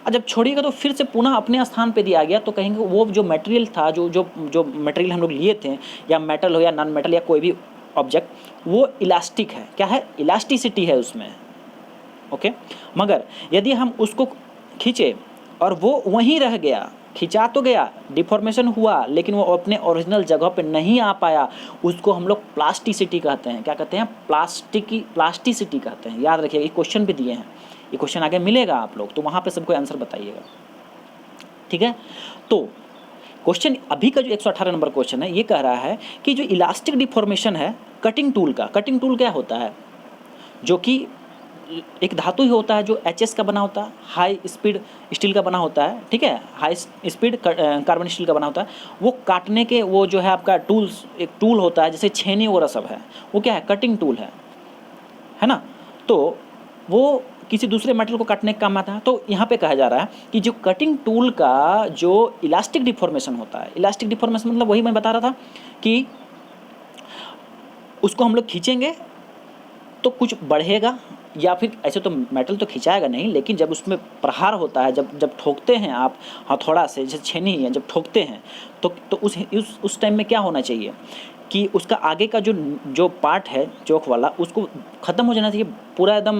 और जब छोड़िएगा तो फिर से पुनः अपने स्थान पे दिया गया, तो कहेंगे वो जो मटेरियल था, जो मटेरियल हम लोग लिए थे, या मेटल हो या नॉन मेटल या कोई भी ऑब्जेक्ट, वो इलास्टिक है, क्या है, इलास्टिसिटी है उसमें, ओके। मगर यदि हम उसको खींचे और वो वहीं रह गया, खिंचा तो गया, डिफॉर्मेशन हुआ, लेकिन वो अपने ओरिजिनल जगह पे नहीं आ पाया, उसको हम लोग प्लास्टिसिटी कहते हैं। क्या कहते हैं, प्लास्टिसिटी कहते हैं। याद रखिएगा, ये क्वेश्चन भी दिए हैं, ये क्वेश्चन आगे मिलेगा आप लोग, तो वहाँ पे सबको आंसर बताइएगा, ठीक है। तो क्वेश्चन अभी का जो 118 नंबर क्वेश्चन है, ये कह रहा है कि जो इलास्टिक डिफॉर्मेशन है कटिंग टूल का, कटिंग टूल क्या होता है, जो कि एक धातु ही होता है जो HS का बना होता है, हाई स्पीड स्टील का बना होता है, ठीक है, हाई स्पीड कार्बन स्टील का बना होता है। वो काटने के, वो जो है आपका टूल्स, एक टूल होता है जैसे छेनी वगैरह सब है, वो क्या है, कटिंग टूल है ना। तो वो किसी दूसरे मेटल को काटने का काम आता है। तो यहाँ पे कहा जा रहा है कि जो कटिंग टूल का जो इलास्टिक डिफॉर्मेशन होता है, इलास्टिक डिफॉर्मेशन मतलब वही मैं बता रहा था कि उसको हम लोग खींचेंगे तो कुछ बढ़ेगा, या फिर ऐसे तो मेटल तो खिंचाएगा नहीं, लेकिन जब उसमें प्रहार होता है, जब ठोकते हैं आप हथौड़ा से, जैसे छेनी है, जब ठोकते हैं तो उस टाइम में क्या होना चाहिए कि उसका आगे का जो पार्ट है चौक वाला, उसको ख़त्म हो जाना चाहिए, पूरा एकदम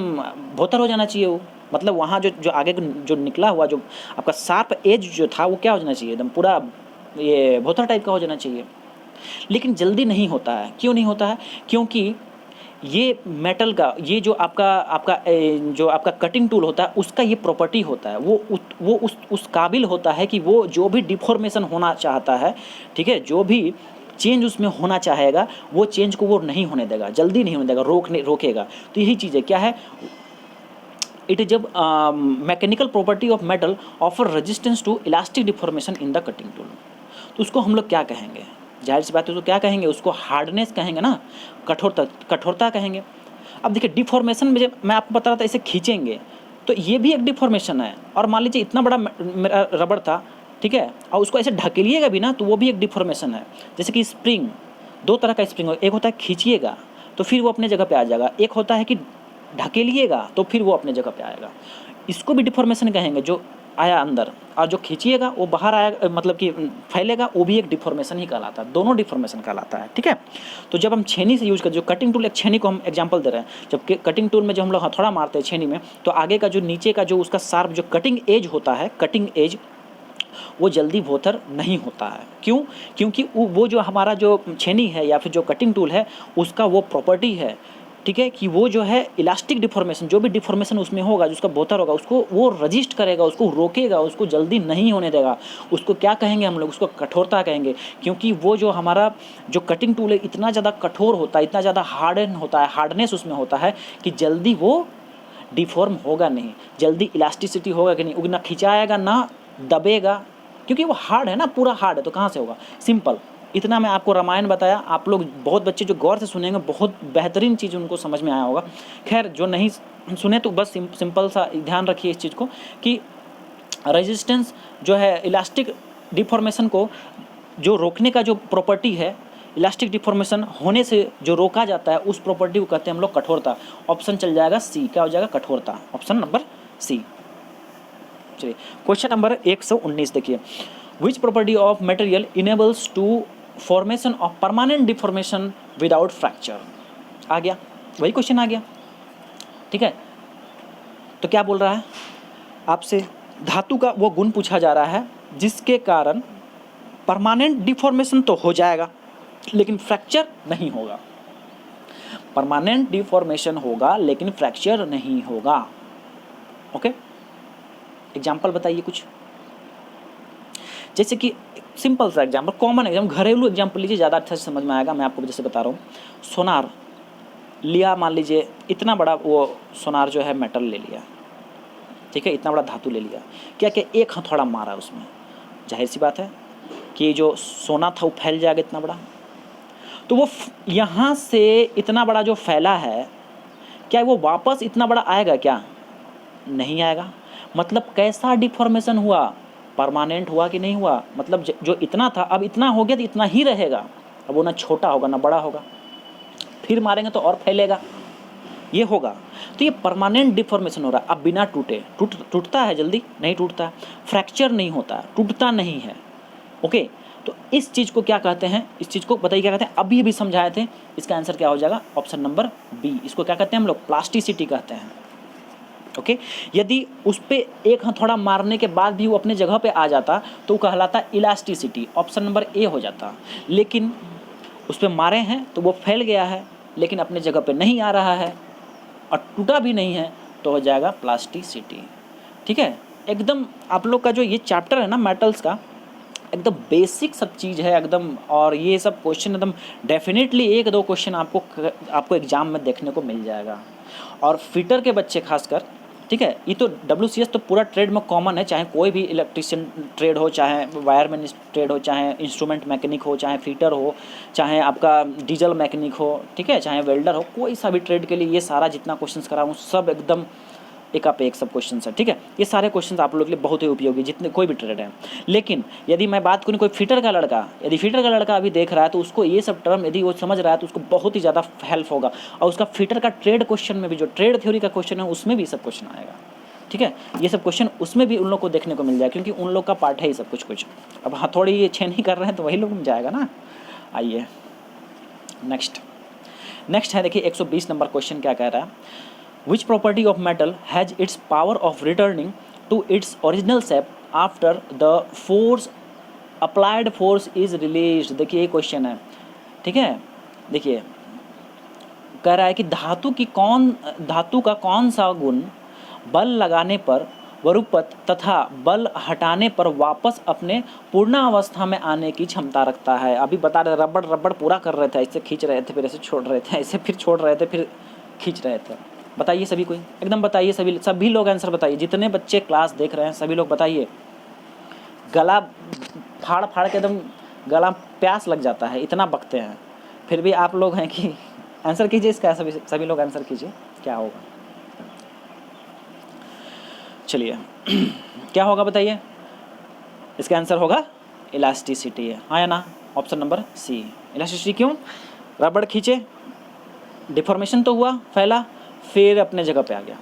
भोतर हो जाना चाहिए वो, मतलब वहाँ जो आगे जो निकला हुआ जो आपका शार्प एज जो था, वो क्या हो जाना चाहिए, एकदम पूरा ये भोतर टाइप का हो जाना चाहिए। लेकिन जल्दी नहीं होता है, क्यों नहीं होता है, क्योंकि ये मेटल का, ये जो आपका कटिंग टूल होता है, उसका ये प्रॉपर्टी होता है, वो उस काबिल होता है कि वो जो भी डिफॉर्मेशन होना चाहता है, ठीक है, जो भी चेंज उसमें होना चाहेगा, वो चेंज को वो नहीं होने देगा, जल्दी नहीं होने देगा, रोकेगा। तो यही चीज़ है, क्या है, इट इज जब mechanical property of metal offer resistance to elastic deformation in the cutting tool. तो उसको हम लोग क्या कहेंगे, जाहिर सी बात है, तो क्या कहेंगे, उसको हार्डनेस कहेंगे ना, कठोरता कहेंगे। अब देखिए डिफॉर्मेशन में, जब मैं आपको बता रहा था इसे खींचेंगे, तो ये भी एक डिफॉर्मेशन है। और मान लीजिए इतना बड़ा मेरा रबड़ था, ठीक है, और उसको ऐसे ढकेलिएगा भी ना, तो वो भी एक डिफॉर्मेशन है। जैसे कि स्प्रिंग, दो तरह का स्प्रिंग, एक होता है खींचिएगा तो फिर वो अपने जगह पे आ जाएगा, एक होता है कि ढकेलिएगा तो फिर वो अपने जगह पे आएगा, इसको भी डिफॉर्मेशन कहेंगे। जो आया अंदर और जो खींचिएगा वो बाहर आया, मतलब कि फैलेगा, वो भी एक डिफॉर्मेशन ही कहलाता है, दोनों डिफॉर्मेशन कहलाता है, ठीक है। तो जब हम छेनी से यूज करते, जो कटिंग टूल, एक छेनी को हम एग्जांपल दे रहे हैं, जब कटिंग टूल में जो हम लोग हथौड़ा मारते हैं छेनी में, तो आगे का जो नीचे का जो उसका शार्प जो कटिंग एज होता है, कटिंग एज, वो जल्दी भोथर नहीं होता है। क्यों, क्योंकि वो जो हमारा जो छेनी है या फिर जो कटिंग टूल है, उसका वो प्रॉपर्टी है, ठीक है, कि वो जो है इलास्टिक डिफॉर्मेशन, जो भी डिफॉर्मेशन उसमें होगा, जिसका बोथर होगा, उसको वो रजिस्ट करेगा, उसको रोकेगा, उसको जल्दी नहीं होने देगा। उसको क्या कहेंगे हम लोग, उसको कठोरता कहेंगे। क्योंकि वो जो हमारा जो कटिंग टूल है इतना ज़्यादा कठोर होता है, इतना ज़्यादा हार्डन होता है, हार्डनेस उसमें होता है कि जल्दी वो डिफॉर्म होगा नहीं, जल्दी इलास्टिसिटी होगा कि नहीं, वो ना खिंचाएगा ना दबेगा, क्योंकि वो हार्ड है ना, पूरा हार्ड है, तो कहाँ से होगा, सिंपल। इतना मैं आपको रामायण बताया, आप लोग बहुत बच्चे जो गौर से सुनेंगे बहुत बेहतरीन चीज़ उनको समझ में आया होगा। खैर जो नहीं सुने तो बस सिंपल सा ध्यान रखिए इस चीज़ को कि रेजिस्टेंस जो है इलास्टिक डिफॉर्मेशन को जो रोकने का जो प्रॉपर्टी है, इलास्टिक डिफॉर्मेशन होने से जो रोका जाता है उस प्रॉपर्टी को कहते हैं हम लोग कठोरता। ऑप्शन चल जाएगा सी, क्या हो जाएगा कठोरता, ऑप्शन नंबर सी। चलिए क्वेश्चन नंबर 119 देखिए, which property of material enables to formation of permanent deformation without fracture. आ गया, वही क्वेश्चन आ गया, ठीक है। तो क्या बोल रहा है आपसे, धातु का वो गुण पूछा जा रहा है जिसके कारण परमानेंट डिफॉर्मेशन तो हो जाएगा लेकिन फ्रैक्चर नहीं होगा। परमानेंट डिफॉर्मेशन होगा लेकिन फ्रैक्चर नहीं होगा। ओके, एग्जाम्पल बताइए कुछ, जैसे कि सिंपल सा एग्जाम्पल, कॉमन एग्जाम्पल, घरेलू एग्जाम्पल लीजिए, ज़्यादा अच्छा से समझ में आएगा। मैं आपको जैसे बता रहा हूँ, सोनार लिया, मान लीजिए इतना बड़ा वो सोनार जो है मेटल ले लिया, ठीक है, इतना बड़ा धातु ले लिया, क्या क्या एक हथौड़ा मारा उसमें, जाहिर सी बात है कि जो सोना था वो फैल जाएगा इतना बड़ा। तो वो यहाँ से इतना बड़ा जो फैला है, क्या वो वापस इतना बड़ा आएगा क्या? नहीं आएगा। मतलब कैसा डिफॉर्मेशन हुआ, परमानेंट हुआ कि नहीं हुआ? मतलब जो इतना था अब इतना हो गया तो इतना ही रहेगा, अब वो ना छोटा होगा ना बड़ा होगा, फिर मारेंगे तो और फैलेगा, ये होगा। तो ये परमानेंट डिफॉर्मेशन हो रहा है। अब बिना टूटे, टूटता है जल्दी? नहीं टूटता, फ्रैक्चर नहीं होता, टूटता नहीं है। ओके, तो इस चीज़ को क्या कहते हैं, इस चीज़ को बताइए क्या कहते हैं, अभी समझाए थे। इसका आंसर क्या हो जाएगा, ऑप्शन नंबर बी। इसको क्या कहते हैं हम लोग, प्लास्टिसिटी कहते हैं। ओके, यदि उस पर एक हथौड़ा मारने के बाद भी वो अपने जगह पे आ जाता तो वो कहलाता इलास्टिसिटी, ऑप्शन नंबर ए हो जाता। लेकिन उस पर मारे हैं तो वो फैल गया है लेकिन अपने जगह पे नहीं आ रहा है और टूटा भी नहीं है, तो हो जाएगा प्लास्टिसिटी। ठीक है, एकदम आप लोग का जो ये चैप्टर है ना मेटल्स का, एकदम बेसिक सब चीज़ है एकदम। और ये सब क्वेश्चन एकदम डेफिनेटली एक दो क्वेश्चन आपको एग्जाम में देखने को मिल जाएगा। और फिटर के बच्चे खासकर, ठीक है, ये तो WCS तो पूरा ट्रेड में कॉमन है, चाहे कोई भी इलेक्ट्रिशियन ट्रेड हो, चाहे वायरमैन ट्रेड हो, चाहे इंस्ट्रूमेंट मैकेनिक हो, चाहे फिटर हो, चाहे आपका डीजल मैकेनिक हो, ठीक है, चाहे वेल्डर हो, कोई सा भी ट्रेड के लिए ये सारा जितना क्वेश्चंस करा हूँ सब एकदम एक आप एक सब क्वेश्चन है। ठीक है, ये सारे क्वेश्चन आप लोग के लिए बहुत ही उपयोगी, जितने कोई भी ट्रेड है। लेकिन यदि मैं बात करूँ कोई फिटर का लड़का, यदि फिटर का लड़का अभी देख रहा है तो उसको ये सब टर्म यदि वो समझ रहा है तो उसको बहुत ही ज़्यादा हेल्प होगा। और उसका फिटर का ट्रेड क्वेश्चन में भी, जो ट्रेड थ्योरी का क्वेश्चन है उसमें भी सब क्वेश्चन आएगा। ठीक है, ये सब क्वेश्चन उसमें भी उन लोग को देखने को मिल जाएगा क्योंकि उन लोग का पार्ट है ये सब कुछ। अब हथौड़ी ये छेनी कर रहे हैं तो वही लोग में जाएगा ना। आइए नेक्स्ट है, देखिए 120 नंबर क्वेश्चन क्या कह रहा है, Which property of metal has its power of returning to its original shape after the applied force is released? देखिए ये क्वेश्चन है, ठीक है। देखिए कह रहा है कि धातु का कौन सा गुण बल लगाने पर विरूपत तथा बल हटाने पर वापस अपने पूर्णावस्था में आने की क्षमता रखता है। अभी बता रहे, रबड़ पूरा कर रहे थे, ऐसे खींच रहे थे फिर ऐसे छोड़ रहे थे, ऐसे फिर छोड़ रहे थे फिर खींच रहे थे। बताइए सभी कोई, एकदम बताइए सभी लोग आंसर बताइए, जितने बच्चे क्लास देख रहे हैं सभी लोग बताइए। गला फाड़ के एकदम गला प्यास लग जाता है, इतना बकते हैं, फिर भी आप लोग हैं कि आंसर कीजिए इसका, सभी लोग आंसर कीजिए क्या होगा। चलिए क्या होगा बताइए, इसका आंसर होगा इलास्टिसिटी है, हाँ या ना, ऑप्शन नंबर सी। इलास्टिसिटी क्यों, रबड़ खींचे, डिफॉर्मेशन तो हुआ, फैला, फिर अपने जगह पे आ गया,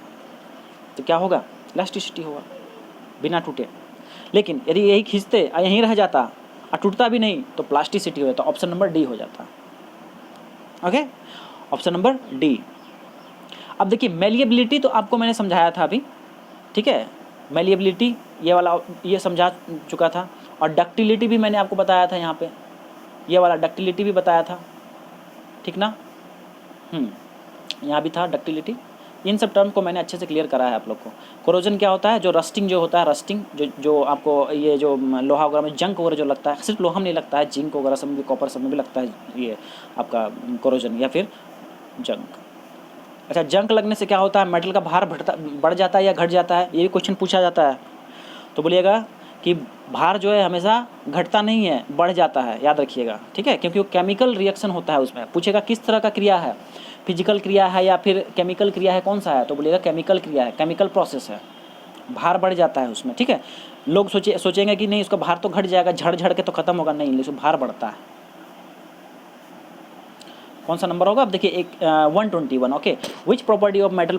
तो क्या होगा, इलास्टिसिटी होगा, बिना टूटे। लेकिन यदि यही खींचते यहीं रह जाता और टूटता भी नहीं तो प्लास्टिसिटी हो जाता, ऑप्शन नंबर डी हो जाता। Okay, option number D. अब देखिए मेलिएबिलिटी तो आपको मैंने समझाया था अभी, ठीक है, मेलिएबिलिटी ये वाला ये समझा चुका था, और डक्टिलिटी भी मैंने आपको बताया था, यहाँ पे ये वाला डक्टिलिटी भी बताया था, ठीक ना। यहाँ भी था डक्टिलिटी। इन सब टर्म को मैंने अच्छे से क्लियर करा है आप लोग को। कोरोजन क्या होता है, जो रस्टिंग जो होता है, रस्टिंग जो आपको ये जो लोहा वगैरह में जंक वगैरह जो लगता है, सिर्फ लोहा में नहीं लगता है, जिंक वगैरह सब में भी, कॉपर सब में भी लगता है ये आपका कोरोजन या फिर जंक। अच्छा, जंक लगने से क्या होता है, मेटल का भार बढ़ जाता है या घट जाता है, ये भी क्वेश्चन पूछा जाता है। तो बोलिएगा कि भार जो है हमेशा घटता नहीं है, बढ़ जाता है, याद रखिएगा, ठीक है, क्योंकि वो केमिकल रिएक्शन होता है उसमें। पूछेगा किस तरह का क्रिया है, फिजिकल क्रिया है या फिर केमिकल क्रिया है, कौन सा है, तो बोलिएगा केमिकल क्रिया है, केमिकल प्रोसेस है, भार बढ़ जाता है उसमें, ठीक है। लोग सोचेंगे कि नहीं उसका भार तो घट जाएगा, झड़ झड़ के तो खत्म होगा, नहीं, उसमें भार बढ़ता है। कौन सा नंबर होगा, अब देखिए 121, okay. Which property of metal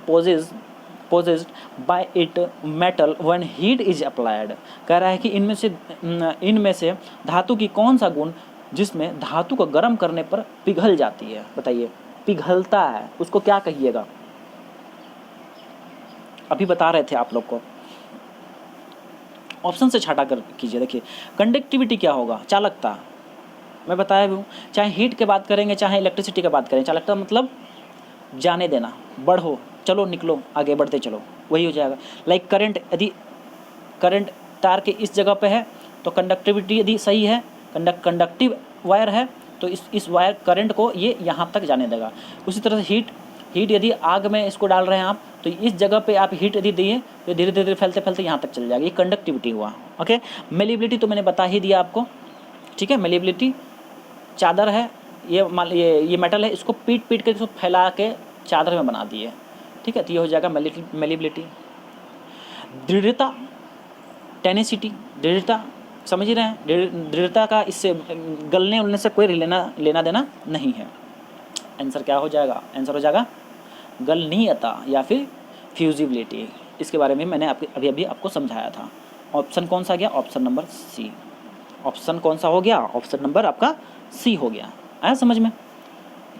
possessed by it metal when heat is applied. कह रहा है कि इनमें से धातु की कौन सा गुण जिसमें धातु को गर्म करने पर पिघल जाती है, बताइए, पिघलता है, उसको क्या कहिएगा। अभी बता रहे थे आप लोग को, ऑप्शन से छाटा कर कीजिए। देखिए कंडक्टिविटी क्या होगा, चालकता, मैं बताया भी हूँ, चाहे हीट की बात करेंगे चाहे इलेक्ट्रिसिटी की बात करें, चालकता मतलब जाने देना, बढ़ो, चलो निकलो, आगे बढ़ते चलो, वही हो जाएगा। लाइक करंट, यदि करंट तार के इस जगह पे है तो कंडक्टिविटी यदि सही है, कंडक्टिव वायर है तो इस वायर करंट को ये यहाँ तक जाने देगा। उसी तरह से हीट यदि आग में इसको डाल रहे हैं आप, तो इस जगह पे आप हीट यदि दिए तो धीरे धीरे फैलते फैलते यहाँ तक चल जाएगा, ये कंडक्टिविटी हुआ, ओके। मेलिबिलिटी तो मैंने बता ही दिया आपको, ठीक है। मेलिबिलिटी चादर है, ये मेटल है, इसको पीट के इसको फैला के चादर में बना दिए, ठीक है, तो ये हो जाएगा मेलिबिलिटी। दृढ़ता, टेनिसिटी, दृढ़ता, समझ ही रहे हैं, दृढ़ता का इससे गलने उलने से कोई लेना देना नहीं है। आंसर क्या हो जाएगा, आंसर हो जाएगा गलनीयता या फिर फ्यूजिबिलिटी। इसके बारे में मैंने अभी आपको समझाया था। ऑप्शन कौन सा गया, ऑप्शन नंबर सी। ऑप्शन कौन सा हो गया, ऑप्शन नंबर आपका सी हो गया। आया समझ में।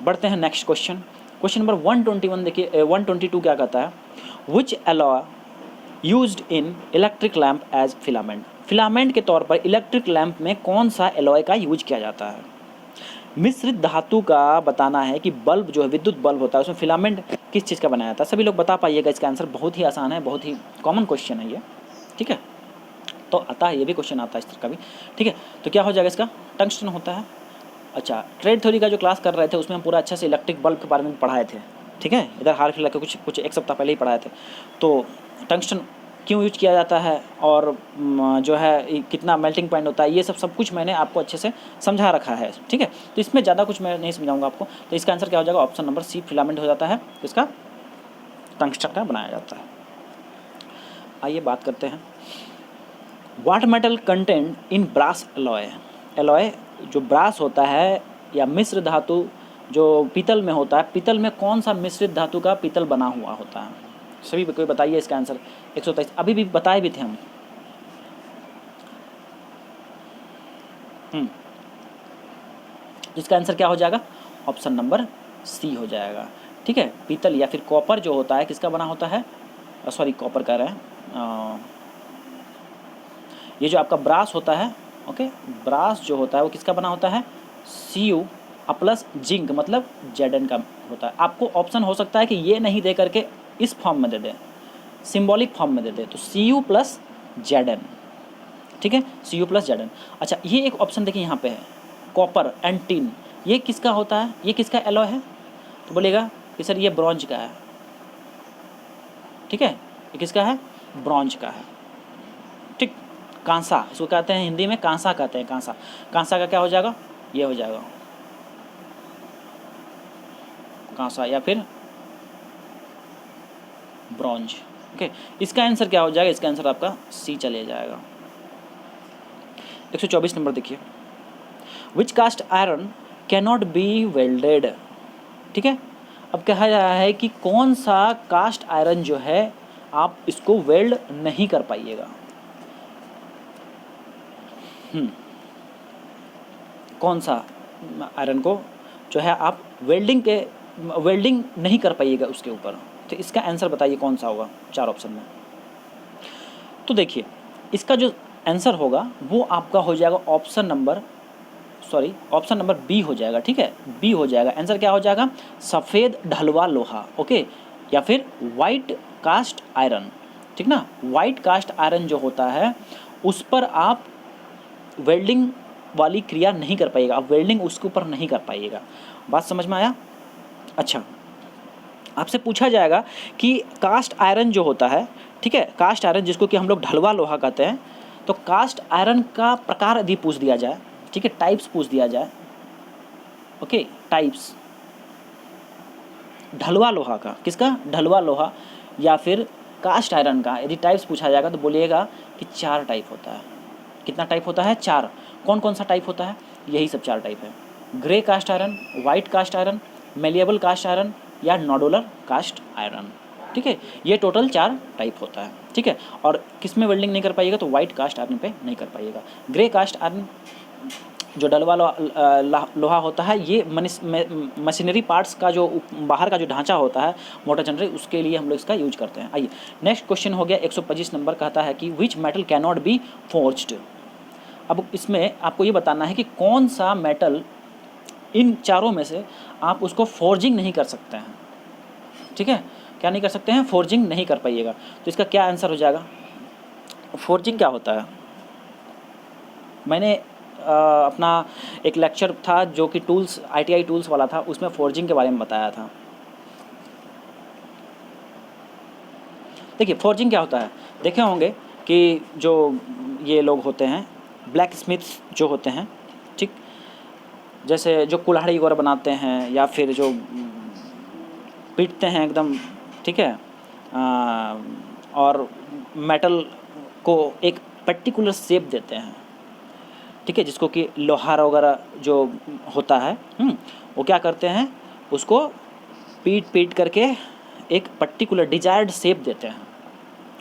बढ़ते हैं नेक्स्ट क्वेश्चन, क्वेश्चन नंबर 121 देखिए, 122 क्या कहता है, which alloy used in electric lamp as filament. Filament के तौर पर इलेक्ट्रिक लैम्प में कौन सा एलॉय का यूज किया जाता है। मिश्रित धातु का बताना है कि बल्ब जो है, विद्युत बल्ब होता है, उसमें फिलामेंट किस चीज़ का बनाया जाता है। सभी लोग बता पाइएगा, इसका आंसर बहुत ही आसान है, बहुत ही कॉमन क्वेश्चन है ये, ठीक है। तो आता है, ये भी क्वेश्चन आता है इस तरह का भी, ठीक है। तो क्या हो जाएगा इसका, टंगस्टन होता है। अच्छा, ट्रेड थ्योरी का जो क्लास कर रहे थे उसमें हम पूरा अच्छे से इलेक्ट्रिक बल्ब के बारे में पढ़ाए थे, ठीक है। इधर हाल फिलहाल के कुछ एक सप्ताह पहले ही पढ़ाए थे। तो टंगस्टन क्यों यूज किया जाता है और जो है कितना मेल्टिंग पॉइंट होता है, ये सब कुछ मैंने आपको अच्छे से समझा रखा है, ठीक है। तो इसमें ज़्यादा कुछ मैं नहीं समझाऊंगा आपको। तो इसका आंसर क्या हो जाएगा, ऑप्शन नंबर सी, फिलामेंट हो जाता है, इसका टंगस्टन का बनाया जाता है। आइए बात करते हैं, what metal content in brass alloy. Alloy जो ब्रास होता है या मिश्र धातु जो पीतल में होता है, पीतल में कौन सा मिश्रित धातु का पीतल बना हुआ होता है। सभी कोई बताइए इसका आंसर। 123 अभी भी बताए भी थे हम। जिसका आंसर क्या हो जाएगा, ऑप्शन नंबर सी हो जाएगा, ठीक है। पीतल या फिर कॉपर जो होता है किसका बना होता है, सॉरी कॉपर कह रहे हैं, ये जो आपका ब्रास होता है, ओके, ब्रास जो होता है वो किसका बना होता है, Cu प्लस जिंक मतलब Zn का होता है। आपको ऑप्शन हो सकता है कि ये नहीं दे करके इस फॉर्म में दे दे, सिंबॉलिक फॉर्म में दे दे, तो Cu प्लस Zn, ठीक है, Cu प्लस Zn। अच्छा, ये एक ऑप्शन देखिए यहाँ पे है, कॉपर एंड टिन, ये किसका होता है, ये किसका एलॉय है, तो बोलेगा कि सर ये ब्रॉन्ज का है, ठीक है, ये किसका है, ब्रॉन्ज का है, ठीक। कांसा इसको कहते हैं, हिंदी में कांसा कहते हैं, कांसा। कांसा का क्या हो जाएगा, ये हो जाएगा कांसा या फिर ब्रॉन्ज, ओके। इसका आंसर क्या हो जाएगा, इसका आंसर आपका सी चले जाएगा। 124 नंबर देखिए, which cast iron can not be welded, ठीक है। अब कहा जा रहा है कि कौन सा कास्ट आयरन जो है आप इसको वेल्ड नहीं कर पाइएगा। कौन सा आयरन को जो है आप वेल्डिंग नहीं कर पाइएगा उसके ऊपर, तो इसका आंसर बताइए कौन सा होगा 4 ऑप्शन में। तो देखिए इसका जो आंसर होगा वो आपका हो जाएगा ऑप्शन नंबर बी हो जाएगा, ठीक है, बी हो जाएगा। आंसर क्या हो जाएगा, सफ़ेद ढलवा लोहा, ओके, या फिर वाइट कास्ट आयरन, ठीक ना। वाइट कास्ट आयरन जो होता है उस पर आप वेल्डिंग वाली क्रिया नहीं कर पाइएगा, आप वेल्डिंग उसके ऊपर नहीं कर पाइएगा। बात समझ में आया। अच्छा, आपसे पूछा जाएगा कि कास्ट आयरन जो होता है, ठीक है, कास्ट आयरन जिसको कि हम लोग ढलवा लोहा कहते हैं, तो कास्ट आयरन का प्रकार यदि पूछ दिया जाए, ठीक है, टाइप्स पूछ दिया जाए, ओके, टाइप्स, ढलवा लोहा का, किसका, ढलवा लोहा या फिर कास्ट आयरन का यदि टाइप्स पूछा जाएगा तो बोलिएगा कि 4 टाइप होता है। कितना टाइप होता है, 4। कौन कौन सा टाइप होता है, यही सब 4 टाइप है, grey cast iron, white cast iron, malleable cast iron या नॉडुलर कास्ट आयरन, ठीक है, ये टोटल 4 टाइप होता है, ठीक है। और किस में वेल्डिंग नहीं कर पाइएगा, तो वाइट कास्ट आयरन पे नहीं कर पाइएगा। ग्रे कास्ट आयरन जो डलवा लोहा होता है, ये मशीनरी पार्ट्स का जो बाहर का जो ढांचा होता है मोटर जनरेटर, उसके लिए हम लोग इसका यूज करते हैं। आइए नेक्स्ट क्वेश्चन हो गया 125 नंबर, कहता है कि which metal cannot be forged. अब इसमें आपको ये बताना है कि कौन सा मेटल इन चारों में से आप उसको फोर्जिंग नहीं कर सकते हैं, ठीक है, क्या नहीं कर सकते हैं, फोर्जिंग नहीं कर पाइएगा। तो इसका क्या आंसर हो जाएगा, फोर्जिंग क्या होता है। मैंने अपना एक लेक्चर था जो कि टूल्स ITI टूल्स वाला था, उसमें फोर्जिंग के बारे में बताया था। देखिए फोर्जिंग क्या होता है, देखे होंगे कि जो ये लोग होते हैं ब्लैक स्मिथ्स जो होते हैं, ठीक, जैसे जो कुल्हाड़ी वगैरह बनाते हैं या फिर जो पीटते हैं एकदम, ठीक है, और मेटल को एक पर्टिकुलर शेप देते हैं, ठीक है, जिसको कि लोहार वगैरह जो होता है, वो क्या करते हैं, उसको पीट करके एक पर्टिकुलर डिजायर्ड शेप देते हैं,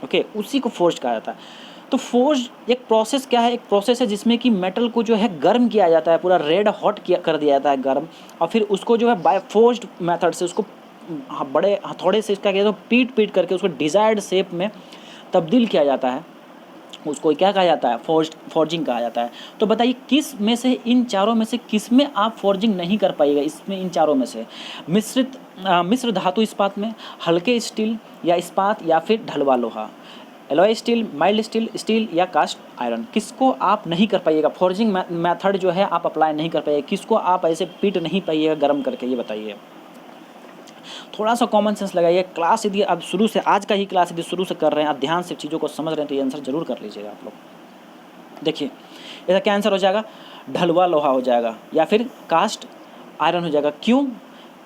ओके, उसी को फोर्ज कहा जाता है। तो फोर्ज एक प्रोसेस क्या है, एक प्रोसेस है जिसमें कि मेटल को जो है गर्म किया जाता है, पूरा रेड हॉट किया कर दिया जाता है गर्म, और फिर उसको जो है बाय फोर्ज्ड मेथड से उसको बड़े हथौड़े से इसका क्या, तो पीट करके उसको डिजायर्ड शेप में तब्दील किया जाता है, उसको क्या कहा जाता है, फोर्जिंग कहा जाता है। तो बताइए किस में से, इन चारों में से किस में आप फोर्जिंग नहीं कर पाइएगा, इसमें इन चारों में से, मिश्र धातु इस्पात में, हल्के स्टील या इस्पात या फिर ढलवा लोहा, alloy steel, mild steel, steel या कास्ट आयरन, किसको आप नहीं कर पाइएगा, फोर्जिंग मेथड जो है आप अप्लाई नहीं कर पाइएगा, किसको आप ऐसे पीट नहीं पाइएगा गर्म करके, ये बताइए। थोड़ा सा कॉमन सेंस लगाइए। क्लास यदि आप शुरू से, आज का ही क्लास यदि शुरू से कर रहे हैं, आप ध्यान से चीज़ों को समझ रहे हैं, तो ये आंसर जरूर कर लीजिएगा आप लोग। देखिए इसका क्या आंसर हो जाएगा, ढलवा लोहा हो जाएगा या फिर कास्ट आयरन हो जाएगा।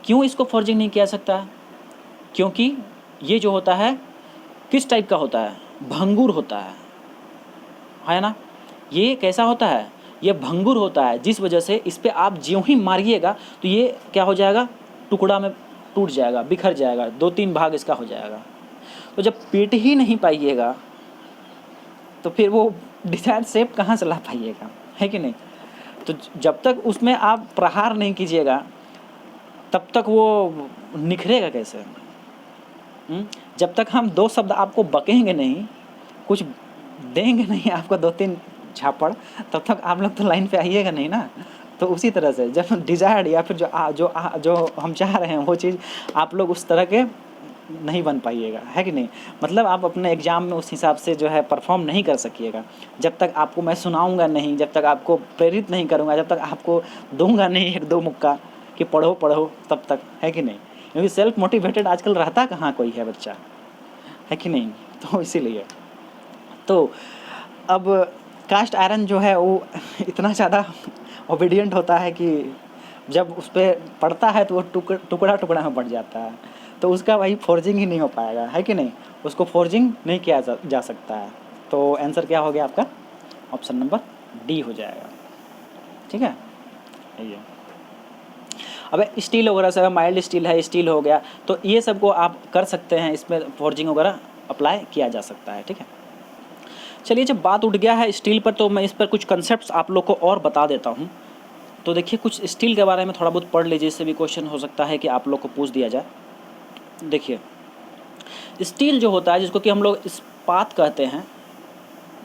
क्यों इसको फोर्जिंग नहीं किया सकता है, क्योंकि ये जो होता है किस टाइप का होता है, भंगुर होता है ना। ये कैसा होता है, ये भंगुर होता है, जिस वजह से इस पर आप ज्यों ही मारिएगा तो ये क्या हो जाएगा, टुकड़ा में टूट जाएगा, बिखर जाएगा, 2-3 भाग इसका हो जाएगा। तो जब पीट ही नहीं पाइएगा तो फिर वो डिजायर शेप कहाँ से ला पाइएगा, है कि नहीं। तो जब तक उसमें आप प्रहार नहीं कीजिएगा तब तक वो निखरेगा कैसे। जब तक हम 2 शब्द आपको बकेंगे नहीं, कुछ देंगे नहीं आपको 2-3 झापड़, तब तक आप लोग तो लाइन पे आइएगा नहीं ना। तो उसी तरह से जब डिजायर्ड या फिर जो हम चाह रहे हैं वो चीज़ आप लोग उस तरह के नहीं बन पाइएगा, है कि नहीं। मतलब आप अपने एग्ज़ाम में उस हिसाब से जो है परफॉर्म नहीं कर सकिएगा जब तक आपको मैं सुनाऊंगा नहीं, जब तक आपको प्रेरित नहीं करूंगा, जब तक आपको दूंगा नहीं 1-2 मुक्का कि पढ़ो तब तक, है कि नहीं। क्योंकि सेल्फ मोटिवेटेड आजकल रहता कहाँ कोई है बच्चा, है कि नहीं। तो इसीलिए तो अब कास्ट आयरन जो है वो इतना ज़्यादा ओबीडियंट होता है कि जब उस पर पड़ता है तो वो टुकड़ा में पड़ जाता है, तो उसका भाई फोर्जिंग ही नहीं हो पाएगा, है कि नहीं। उसको फोर्जिंग नहीं किया जा सकता है। तो आंसर क्या हो गया आपका, ऑप्शन नंबर डी हो जाएगा, ठीक है। ये अब स्टील वगैरह से, माइल्ड स्टील है, स्टील हो गया, तो ये सब को आप कर सकते हैं, इसमें फोर्जिंग वगैरह अप्लाई किया जा सकता है, ठीक है। चलिए जब बात उठ गया है स्टील पर, तो मैं इस पर कुछ कंसेप्ट्स आप लोग को और बता देता हूँ। तो देखिए कुछ स्टील के बारे में थोड़ा बहुत पढ़ लीजिए, इससे भी क्वेश्चन हो सकता है कि आप लोग को पूछ दिया जाए। देखिए स्टील जो होता है, जिसको कि हम लोग इस्पात कहते हैं,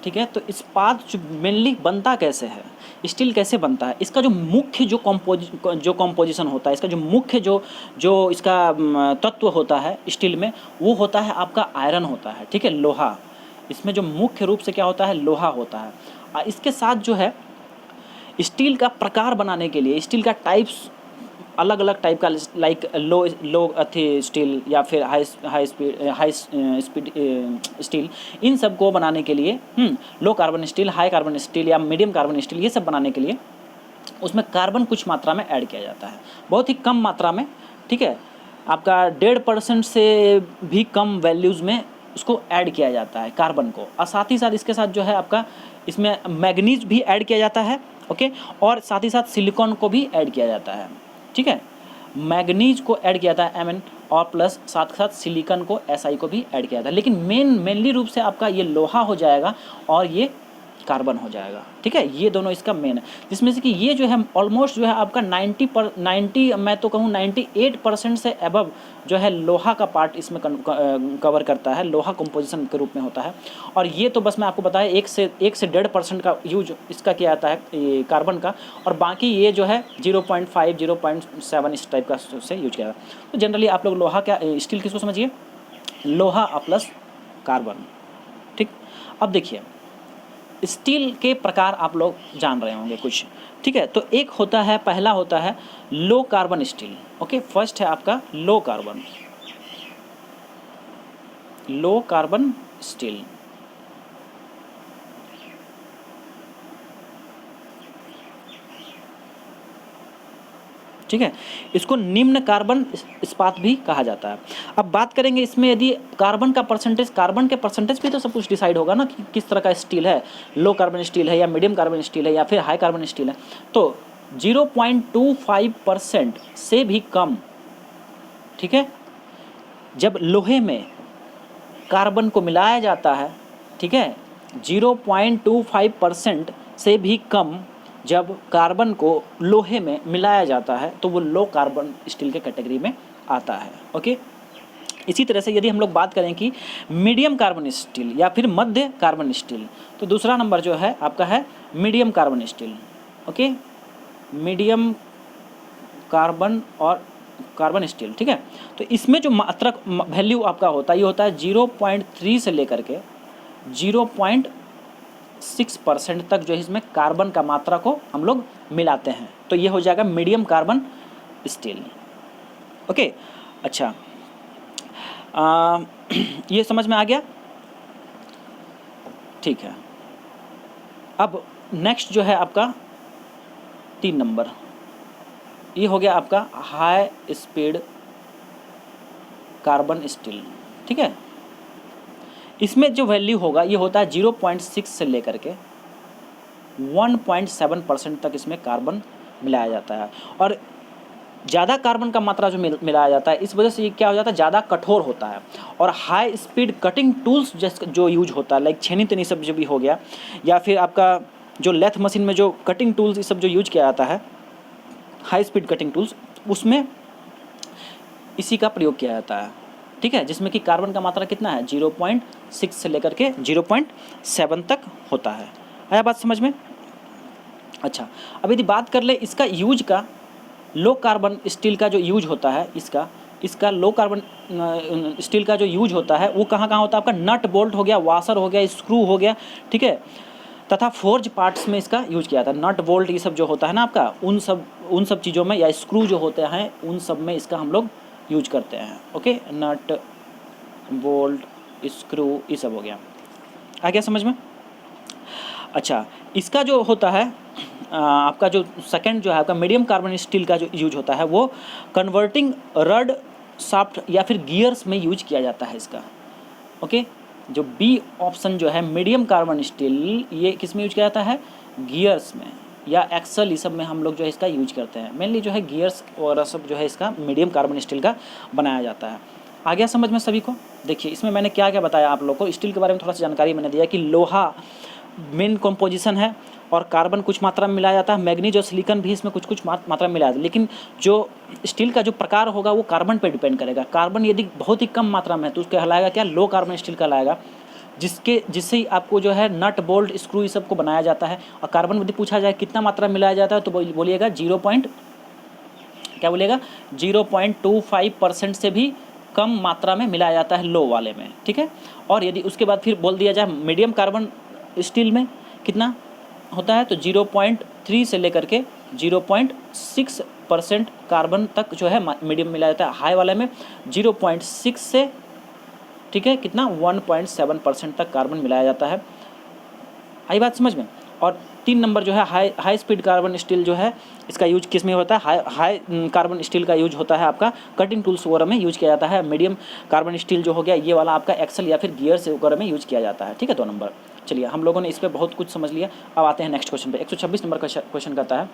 ठीक है। तो इस्पात जो मेनली बनता कैसे है, स्टील कैसे बनता है, इसका जो मुख्य जो कॉम्पोजिशन होता है, इसका जो मुख्य जो इसका तत्व होता है स्टील में, वो होता है आपका आयरन होता है, ठीक है, लोहा। इसमें जो मुख्य रूप से क्या होता है, लोहा होता है। इसके साथ जो है स्टील का प्रकार बनाने के लिए, स्टील का टाइप्स अलग अलग टाइप का लाइक लो लो अथी स्टील या फिर हाई स्पीड स्टील, इन सब को बनाने के लिए low carbon steel, high carbon steel या मीडियम कार्बन स्टील, ये सब बनाने के लिए उसमें कार्बन कुछ मात्रा में ऐड किया जाता है, बहुत ही कम मात्रा में, ठीक है। आपका 1.5% से भी कम वैल्यूज़ में उसको ऐड किया जाता है कार्बन को, और साथ ही साथ इसके साथ जो है आपका इसमें मैग्नीज भी ऐड किया जाता है, ओके, और साथ ही साथ सिलिकॉन को भी ऐड किया जाता है, ठीक है। मैग्नीज को ऐड किया जाता है Mn, और प्लस साथ साथ सिलिकॉन को Si को भी ऐड किया जाता है, लेकिन मेनली रूप से आपका ये लोहा हो जाएगा और ये कार्बन हो जाएगा, ठीक है। ये दोनों इसका मेन है, जिसमें से कि ये जो है ऑलमोस्ट जो है आपका 90 मैं तो कहूँ 98% से अबव जो है लोहा का पार्ट इसमें कवर करता है, लोहा कंपोजिशन के रूप में होता है। और ये तो बस मैं आपको बताया 1 से 1.5% का यूज इसका किया जाता है कार्बन का, और बाकी ये जो है 0.5 0.7 इस टाइप का से यूज किया जाता है। तो जनरली आप लोग लोहा क्या स्टील किसको समझिए, लोहा प्लस कार्बन, ठीक। अब देखिए स्टील के प्रकार आप लोग जान रहे होंगे कुछ, ठीक है। तो एक होता है, पहला होता है low carbon steel, okay. First है आपका लो कार्बन स्टील, ठीक है। इसको निम्न कार्बन इस्पात भी कहा जाता है। अब बात करेंगे इसमें, यदि कार्बन का परसेंटेज, कार्बन के परसेंटेज भी तो सब कुछ डिसाइड होगा ना कि किस तरह का स्टील है, लो कार्बन स्टील है या मीडियम कार्बन स्टील है या फिर हाई कार्बन स्टील है। तो 0.25% से भी कम, ठीक है, जब लोहे में कार्बन को मिलाया जाता है, ठीक है, 0.25% से भी कम जब कार्बन को लोहे में मिलाया जाता है तो वो लो कार्बन स्टील के कैटेगरी में आता है, ओके। इसी तरह से यदि हम लोग बात करें कि मीडियम कार्बन स्टील या फिर मध्य कार्बन स्टील, तो दूसरा नंबर जो है आपका है medium carbon steel, okay, medium carbon और कार्बन स्टील, ठीक है। तो इसमें जो मात्रक वैल्यू आपका होता है ये होता है 0.3 से लेकर के 0.6% तक जो है इसमें कार्बन का मात्रा को हम लोग मिलाते हैं, तो ये हो जाएगा मीडियम कार्बन स्टील, ओके। अच्छा, ये समझ में आ गया, ठीक है। अब नेक्स्ट जो है आपका 3 नंबर, ये हो गया आपका हाई स्पीड कार्बन स्टील, ठीक है। इसमें जो वैल्यू होगा ये होता है 0.6 से लेकर के 1.7% तक इसमें कार्बन मिलाया जाता है, और ज़्यादा कार्बन का मात्रा जो मिलाया जाता है इस वजह से ये क्या हो जाता है, ज़्यादा कठोर होता है। और हाई स्पीड कटिंग टूल्स जो यूज होता है, लाइक छेनी तेनी सब जो भी हो गया, या फिर आपका जो लेथ मशीन में जो कटिंग टूल्स ये सब जो यूज किया जाता है, हाई स्पीड कटिंग टूल्स, उसमें इसी का प्रयोग किया जाता है, ठीक है, जिसमें कि कार्बन का मात्रा कितना है 0.6 से लेकर के 0.7 तक होता है। आया बात समझ में? अच्छा, अब यदि बात कर ले इसका यूज का, लो कार्बन स्टील का जो यूज होता है, इसका लो कार्बन स्टील का जो यूज होता है वो कहाँ कहाँ होता है, आपका नट बोल्ट हो गया, वाशर हो गया, स्क्रू हो गया, ठीक है, तथा फोर्ज पार्ट्स में इसका यूज किया जाता है। नट बोल्ट ये सब जो होता है ना आपका, उन सब चीज़ों में, या स्क्रू जो होते हैं उन सब में इसका हम लोग यूज करते हैं, ओके। नट बोल्ट स्क्रू ये सब हो गया, आ गया समझ में? अच्छा, इसका जो होता है आपका जो सेकंड जो है आपका मीडियम कार्बन स्टील का जो यूज होता है वो कन्वर्टिंग रड शाफ्ट या फिर गियर्स में यूज किया जाता है इसका, ओके। जो बी ऑप्शन जो है मीडियम कार्बन स्टील, ये किस में यूज किया जाता है, गियर्स में या एक्सल, ये सब में हम लोग जो है इसका यूज करते हैं। मेनली जो है गियर्स और सब जो है इसका मीडियम कार्बन स्टील का बनाया जाता है। आ गया समझ में सभी को? देखिए इसमें मैंने क्या क्या बताया आप लोग को, स्टील के बारे में थोड़ा सा जानकारी मैंने दिया कि लोहा मेन कंपोजिशन है और कार्बन कुछ मात्रा में मिलाया जाता है, मैग्नीज और सिलिकॉन भी इसमें कुछ कुछ मात्रा में मिलाया जाता है, लेकिन जो स्टील का जो प्रकार होगा वो कार्बन पर डिपेंड करेगा। कार्बन यदि बहुत ही कम मात्रा में है तो उसको कहलाएगा क्या, लो कार्बन स्टील कहलाएगा, जिससे आपको जो है नट बोल्ट स्क्रू ये सब को बनाया जाता है। और कार्बन यदि पूछा जाए कितना मात्रा में मिलाया जाता है तो बोलिएगा 0.25% से भी कम मात्रा में मिलाया जाता है लो वाले में, ठीक है। और यदि उसके बाद फिर बोल दिया जाए मीडियम कार्बन स्टील में कितना होता है तो 0.3 से लेकर के 0.6 0.5% कार्बन तक जो है मीडियम मिलाया जाता है। हाई वाले में 0.6 से, ठीक है, कितना 1.7% तक कार्बन मिलाया जाता है। आई बात समझ में। और 3 नंबर जो है हाई स्पीड कार्बन स्टील जो है, इसका यूज किस में होता है? हाई कार्बन स्टील का यूज होता है आपका कटिंग टूल्स वगैरह में यूज किया जाता है। मीडियम कार्बन स्टील जो हो गया ये वाला आपका एक्सल या फिर गियर्स वगैरह में यूज किया जाता है। ठीक है, 2 नंबर। चलिए, हम लोगों ने इस पर बहुत कुछ समझ लिया। अब आते हैं नेक्स्ट क्वेश्चन पे। 126 नंबर का क्वेश्चन कहता है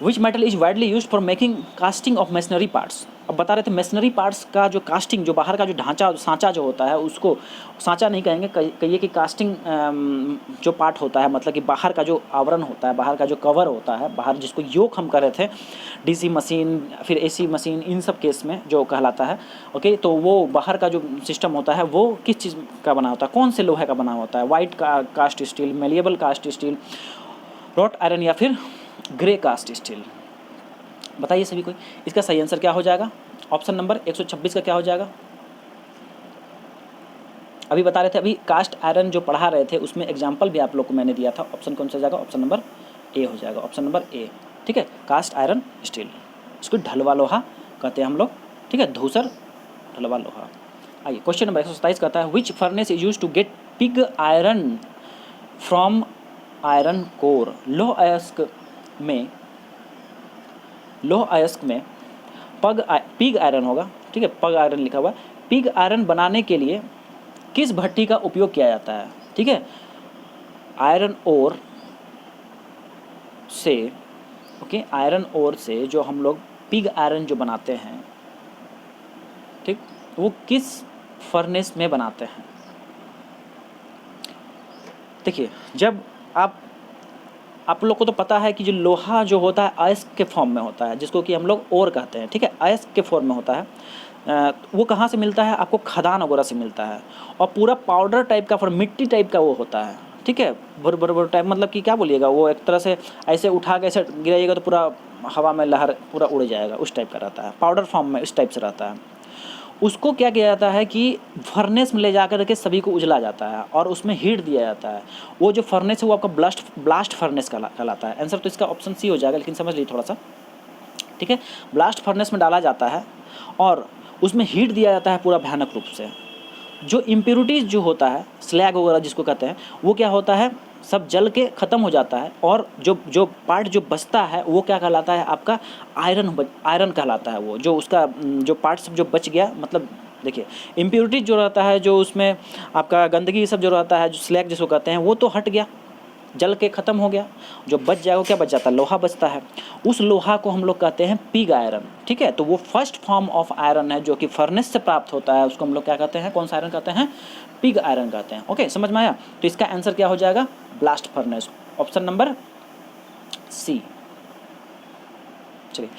which metal is widely use for making casting of machinery parts. अब बता रहे थे मशीनरी पार्ट्स का जो कास्टिंग, जो बाहर का जो ढांचा सांचा जो होता है, उसको सांचा नहीं कहेंगे, कहिए कि कास्टिंग जो पार्ट होता है, मतलब कि बाहर का जो आवरण होता है, बाहर का जो कवर होता है, बाहर जिसको योक हम कर रहे थे, डीसी मशीन फिर एसी मशीन, इन सब केस में जो कहलाता है। ओके, तो वो बाहर का जो सिस्टम होता है वो किस चीज़ का बना होता है, कौन से लोहे का बना होता है? White cast steel, malleable cast steel, wrought iron या फिर ग्रे कास्ट स्टील। बताइए सभी कोई, इसका सही आंसर क्या हो जाएगा? ऑप्शन नंबर 126 का क्या हो जाएगा? अभी बता रहे थे, अभी कास्ट आयरन जो पढ़ा रहे थे उसमें एग्जाम्पल भी आप लोग को मैंने दिया था। ऑप्शन कौन सा हो जाएगा? ऑप्शन नंबर ए हो जाएगा, ऑप्शन नंबर ए। ठीक है, कास्ट आयरन स्टील, इसको ढलवा लोहा कहते हैं हम लोग। ठीक है, धूसर ढलवा लोहा। आइए, क्वेश्चन नंबर 127 कहता है which furnace is use to get pig iron from iron core. लोह अयस्क में पिग आयरन होगा। ठीक है, पग आयरन लिखा हुआ है। पिग आयरन बनाने के लिए किस भट्टी का उपयोग किया जाता है? ठीक है, आयरन ओर से, ओके, आयरन ओर से जो हम लोग पिग आयरन जो बनाते हैं, ठीक, वो किस फर्नेस में बनाते हैं? देखिए, जब आप लोग को तो पता है कि जो लोहा जो होता है अयस्क के फॉर्म में होता है, जिसको कि हम लोग ओर कहते हैं। ठीक है, अयस्क के फॉर्म में होता है। वो कहाँ से मिलता है? आपको खदान वगैरह से मिलता है। और पूरा पाउडर टाइप का, फिर मिट्टी टाइप का वो होता है। ठीक है, भुर टाइप, मतलब कि क्या बोलिएगा, वो एक तरह से ऐसे उठा के ऐसे गिराइएगा तो पूरा हवा में लहर पूरा उड़ जाएगा, उस टाइप का रहता है। पाउडर फॉर्म में इस टाइप से रहता है। उसको क्या किया जाता है कि फर्नेस में ले जाकर के सभी को उजला जाता है और उसमें हीट दिया जाता है। वो जो फर्नेस है वो आपका ब्लास्ट फर्नेस कहलाता है। आंसर तो इसका ऑप्शन सी हो जाएगा, लेकिन समझ लीजिए थोड़ा सा। ठीक है, ब्लास्ट फर्नेस में डाला जाता है और उसमें हीट दिया जाता है पूरा भयानक रूप से। जो इम्प्योरिटीज़ जो होता है, स्लैग वगैरह जिसको कहते हैं, वो क्या होता है, सब जल के ख़त्म हो जाता है। और जो पार्ट जो बचता है वो क्या कहलाता है? आपका आयरन कहलाता है। वो जो उसका जो पार्ट सब जो बच गया, मतलब देखिए, इम्प्योरिटीज जो रहता है, जो उसमें आपका गंदगी सब जो रहता है, जो स्लैग जिसको कहते हैं, वो तो हट गया, जल के ख़त्म हो गया। जो बच जाएगा, क्या बच जाता है? लोहा बचता है। उस लोहा को हम लोग कहते हैं पिग आयरन। ठीक है, तो वो फर्स्ट फॉर्म ऑफ आयरन है जो कि फर्नेस से प्राप्त होता है। उसको हम लोग क्या कहते हैं? कौन सा आयरन कहते हैं? पिग आयरन कहते हैं। ओके, समझ में आया? तो इसका आंसर क्या हो जाएगा? Blast furnace, option number C. चलिए,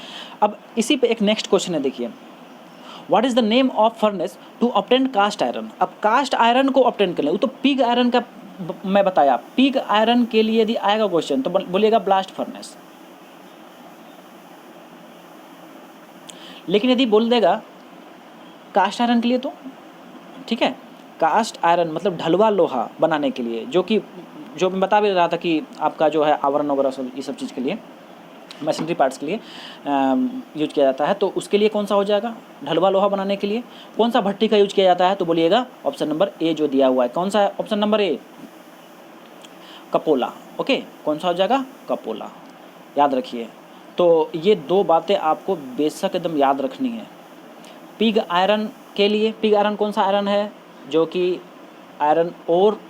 अब इसी पे एक नेक्स्ट क्वेश्चन है, देखिए, what is the name of furnace to obtain cast iron. अब कास्ट आयरन को ऑब्टेन कर ले, वो तो पिग आयरन का मैं बताया। पिग आयरन के लिए यदि आएगा क्वेश्चन तो बोलिएगा ब्लास्ट फर्नेस। लेकिन यदि बोल देगा कास्ट आयरन के लिए, तो ठीक है, कास्ट आयरन मतलब ढलवा लोहा बनाने के लिए, जो मैं बता भी रहा था कि आपका जो है आवरण वगैरह सब, ये सब चीज़ के लिए, मशीनरी पार्ट्स के लिए यूज किया जाता है। तो उसके लिए कौन सा हो जाएगा? ढलवा लोहा बनाने के लिए कौन सा भट्टी का यूज किया जाता है? तो बोलिएगा ऑप्शन नंबर ए जो दिया हुआ है। कौन सा है? Option number A, cupola. Okay, कौन सा हो जाएगा? कपोला। याद रखिए। तो ये 2 बातें आपको बेशक एकदम याद रखनी है। पिग आयरन के लिए, पिग आयरन कौन सा आयरन है? जो कि आयरन ओर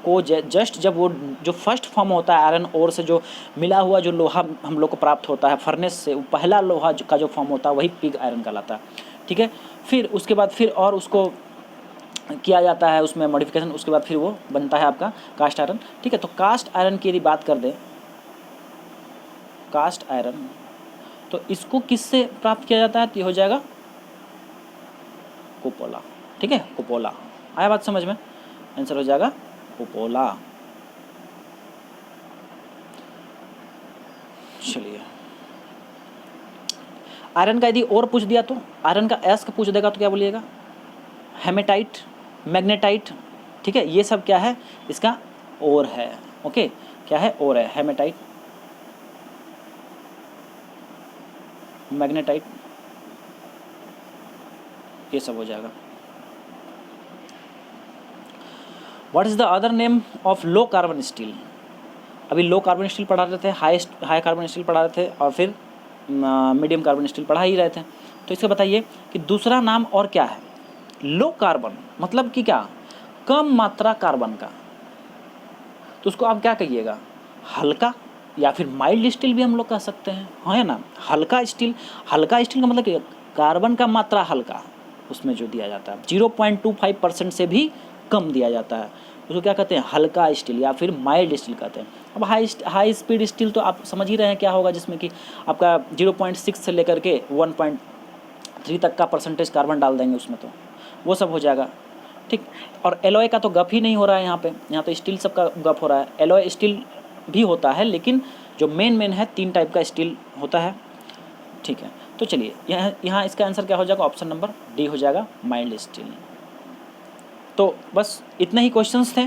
को जस्ट जब वो जो फर्स्ट फॉर्म होता है आयरन ओर से जो मिला हुआ जो लोहा हम लोग को प्राप्त होता है फर्नेस से, वो पहला लोहा का जो फॉर्म होता है वही पिग आयरन कहलाता है। ठीक है, फिर उसके बाद फिर और उसको किया जाता है, उसमें मॉडिफिकेशन, उसके बाद फिर वो बनता है आपका कास्ट आयरन। ठीक है, तो कास्ट आयरन की यदि बात कर दें, कास्ट आयरन, तो इसको किससे प्राप्त किया जाता है? तो ये हो जाएगा कुपोला। ठीक है, कुपोला। आया बात समझ में? आंसर हो जाएगा कुपोला। चलिए, आयरन का यदि और पूछ दिया तो, आयरन का एस का पूछ देगा तो क्या बोलिएगा? Haematite, magnetite. ठीक है, ये सब क्या है? इसका और है। ओके, क्या है? और है, हेमेटाइट। मैग्नेटाइट, ये सब हो जाएगा। What is the other name of low carbon steel? अभी लो कार्बन स्टील पढ़ा रहे थे, हाई कार्बन स्टील पढ़ा रहे थे, और फिर मीडियम कार्बन स्टील पढ़ा ही रहे थे। तो इसका बताइए कि दूसरा नाम और क्या है? लो कार्बन मतलब कि क्या? कम मात्रा कार्बन का। तो उसको आप क्या कहिएगा? हल्का, या फिर माइल्ड स्टील भी हम लोग कह सकते हैं, हाँ है ना। हल्का स्टील का मतलब कि कार्बन का मात्रा हल्का, उसमें जो दिया जाता है 0.25% से भी कम दिया जाता है, उसको क्या कहते हैं? हल्का स्टील या फिर माइल्ड स्टील कहते हैं। अब हाई स्पीड स्टील तो आप समझ ही रहे हैं क्या होगा, जिसमें कि आपका 0.6 से लेकर के 1.3 तक का परसेंटेज कार्बन डाल देंगे उसमें, तो वो सब हो जाएगा, ठीक। और एलॉय का तो गप ही नहीं हो रहा है यहाँ पे, यहाँ तो स्टील सब का गप हो रहा है। एलॉय स्टील भी होता है, लेकिन जो मेन है 3 टाइप का स्टील होता है, ठीक है। तो चलिए यहाँ इसका आंसर क्या हो जाएगा? ऑप्शन नंबर डी हो जाएगा, माइल्ड स्टील। तो बस इतने ही क्वेश्चंस थे,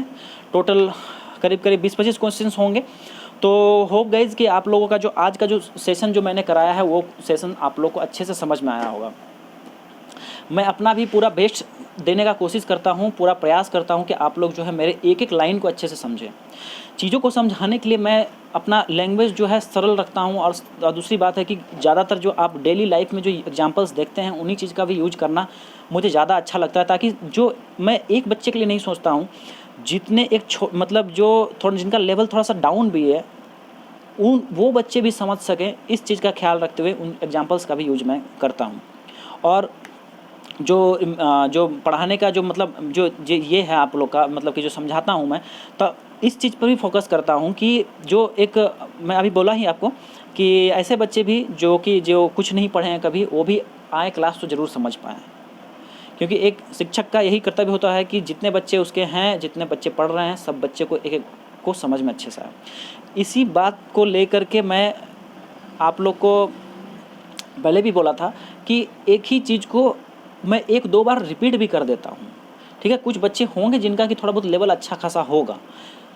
टोटल करीब 20-25 क्वेश्चंस होंगे। तो होप गाइज कि आप लोगों का जो आज का जो सेशन जो मैंने कराया है वो सेशन आप लोग को अच्छे से समझ में आया होगा। मैं अपना भी पूरा बेस्ट देने का कोशिश करता हूँ, पूरा प्रयास करता हूँ कि आप लोग जो है मेरे एक लाइन को अच्छे से समझें। चीज़ों को समझाने के लिए मैं अपना लैंग्वेज जो है सरल रखता हूँ, और दूसरी बात है कि ज़्यादातर जो आप डेली लाइफ में जो एग्जांपल्स देखते हैं उन्हीं चीज़ का भी यूज करना मुझे ज़्यादा अच्छा लगता है, ताकि जो मैं एक बच्चे के लिए नहीं सोचता हूँ, जितने मतलब जो थोड़ा जिनका लेवल थोड़ा सा डाउन भी है, वो बच्चे भी समझ सकें, इस चीज़ का ख्याल रखते हुए उन एग्जाम्पल्स का भी यूज मैं करता हूँ। और जो पढ़ाने का जो मतलब जो ये है आप लोग का, मतलब कि जो समझाता हूँ मैं, तो इस चीज़ पर भी फोकस करता हूँ कि जो एक मैं अभी बोला ही आपको कि ऐसे बच्चे भी जो कुछ नहीं पढ़े हैं कभी, वो भी आए क्लास तो ज़रूर समझ पाएँ। क्योंकि एक शिक्षक का यही कर्तव्य होता है कि जितने बच्चे उसके हैं, जितने बच्चे पढ़ रहे हैं, सब बच्चे को एक को समझ में अच्छे से आए। इसी बात को लेकर के मैं आप लोग को पहले भी बोला था कि एक ही चीज़ को मैं 1-2 बार रिपीट भी कर देता हूँ, ठीक है। कुछ बच्चे होंगे जिनका कि थोड़ा बहुत लेवल अच्छा खासा होगा,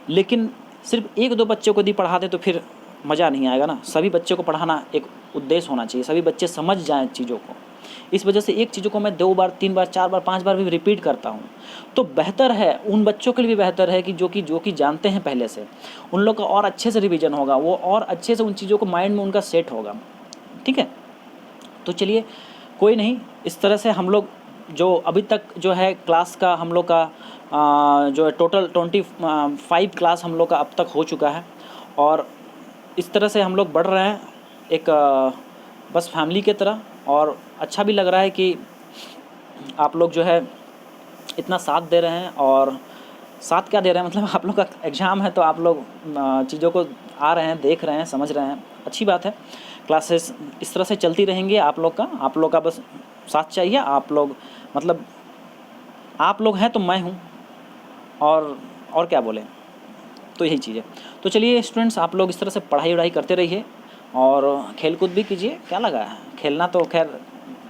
लेकिन सिर्फ 1-2 बच्चों को यदि पढ़ा दें तो फिर मज़ा नहीं आएगा ना। सभी बच्चों को पढ़ाना एक उद्देश्य होना चाहिए, सभी बच्चे समझ जाएँ चीज़ों को। इस वजह से एक चीज़ों को मैं 2 बार, 3 बार, 4 बार, 5 बार भी रिपीट करता हूँ। तो बेहतर है, उन बच्चों के लिए भी बेहतर है कि जो कि जानते हैं पहले से, उन लोग का और अच्छे से रिवीजन होगा, वो और अच्छे से उन चीज़ों को माइंड में उनका सेट होगा, ठीक है। तो चलिए कोई नहीं, इस तरह से हम लोग जो अभी तक जो है क्लास का हम लोग का जो है टोटल 25 क्लास हम लोग का अब तक हो चुका है, और इस तरह से हम लोग बढ़ रहे हैं एक बस फैमिली की तरह। और अच्छा भी लग रहा है कि आप लोग जो है इतना साथ दे रहे हैं, और साथ क्या दे रहे हैं, मतलब आप लोग का एग्ज़ाम है तो आप लोग चीज़ों को आ रहे हैं, देख रहे हैं, समझ रहे हैं, अच्छी बात है। क्लासेस इस तरह से चलती रहेंगी। आप लोग का बस साथ चाहिए। आप लोग मतलब आप लोग हैं तो मैं हूँ, और क्या बोलें, तो यही चीज़ है। तो चलिए स्टूडेंट्स, आप लोग इस तरह से पढ़ाई करते रहिए, और खेल कूद भी कीजिए। क्या लगा है, खेलना तो खैर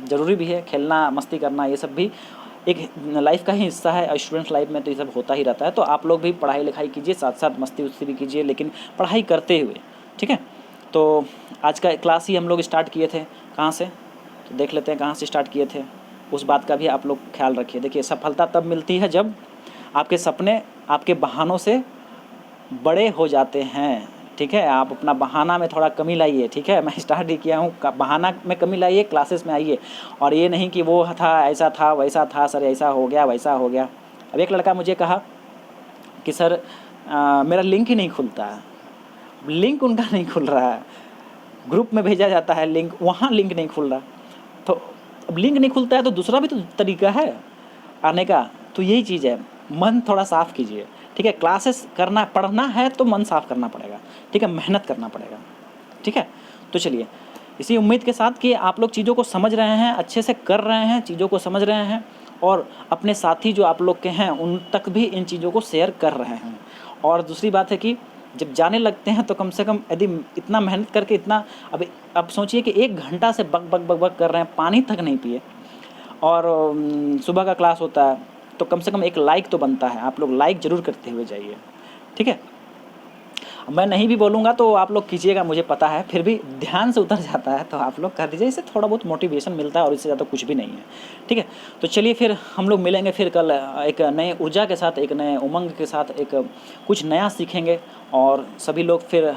ज़रूरी भी है, खेलना मस्ती करना ये सब भी एक लाइफ का ही हिस्सा है। स्टूडेंट लाइफ में तो ये सब होता ही रहता है। तो आप लोग भी पढ़ाई लिखाई कीजिए, साथ साथ मस्ती उस्ती भी कीजिए, लेकिन पढ़ाई करते हुए, ठीक है। तो आज का क्लास ही हम लोग स्टार्ट किए थे, कहाँ से, तो देख लेते हैं कहाँ से स्टार्ट किए थे। उस बात का भी आप लोग ख्याल रखिए। देखिए, सफलता तब मिलती है जब आपके सपने आपके बहानों से बड़े हो जाते हैं, ठीक है। आप अपना बहाना में थोड़ा कमी लाइए, ठीक है। मैं स्टार्ट ही किया हूँ, बहाना में कमी लाइए, क्लासेस में आइए, और ये नहीं कि वो था, ऐसा था, वैसा था, सर ऐसा हो गया, वैसा हो गया। अब एक लड़का मुझे कहा कि सर मेरा लिंक ही नहीं खुलता है। लिंक उनका नहीं खुल रहा है, ग्रुप में भेजा जाता है लिंक, वहाँ लिंक नहीं खुल रहा। तो अब लिंक नहीं खुलता है तो दूसरा भी तो तरीका है आने का। तो यही चीज़ है, मन थोड़ा साफ़ कीजिए, ठीक है। क्लासेस करना, पढ़ना है तो मन साफ़ करना पड़ेगा, ठीक है, मेहनत करना पड़ेगा, ठीक है। तो चलिए, इसी उम्मीद के साथ कि आप लोग चीज़ों को समझ रहे हैं, अच्छे से कर रहे हैं, चीज़ों को समझ रहे हैं, और अपने साथी जो आप लोग के हैं उन तक भी इन चीज़ों को शेयर कर रहे हैं। और दूसरी बात है कि जब जाने लगते हैं तो कम से कम यदि इतना मेहनत करके इतना, अब सोचिए कि 1 घंटा से बक बक बक बक कर रहे हैं, पानी तक नहीं पिए, और सुबह का क्लास होता है, तो कम से कम एक लाइक तो बनता है। आप लोग लाइक ज़रूर करते हुए जाइए, ठीक है। मैं नहीं भी बोलूँगा तो आप लोग कीजिएगा, मुझे पता है, फिर भी ध्यान से उतर जाता है तो आप लोग कर दीजिए, इससे थोड़ा बहुत मोटिवेशन मिलता है और इससे ज़्यादा कुछ भी नहीं है। ठीक है, तो चलिए फिर हम लोग मिलेंगे फिर कल एक नए ऊर्जा के साथ, एक नए उमंग के साथ, एक कुछ नया सीखेंगे और सभी लोग फिर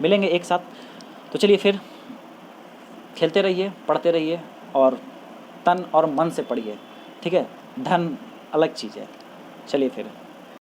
मिलेंगे एक साथ। तो चलिए फिर खेलते रहिए, पढ़ते रहिए और तन और मन से पढ़िए। ठीक है, धन अलग चीज़ है। चलिए फिर।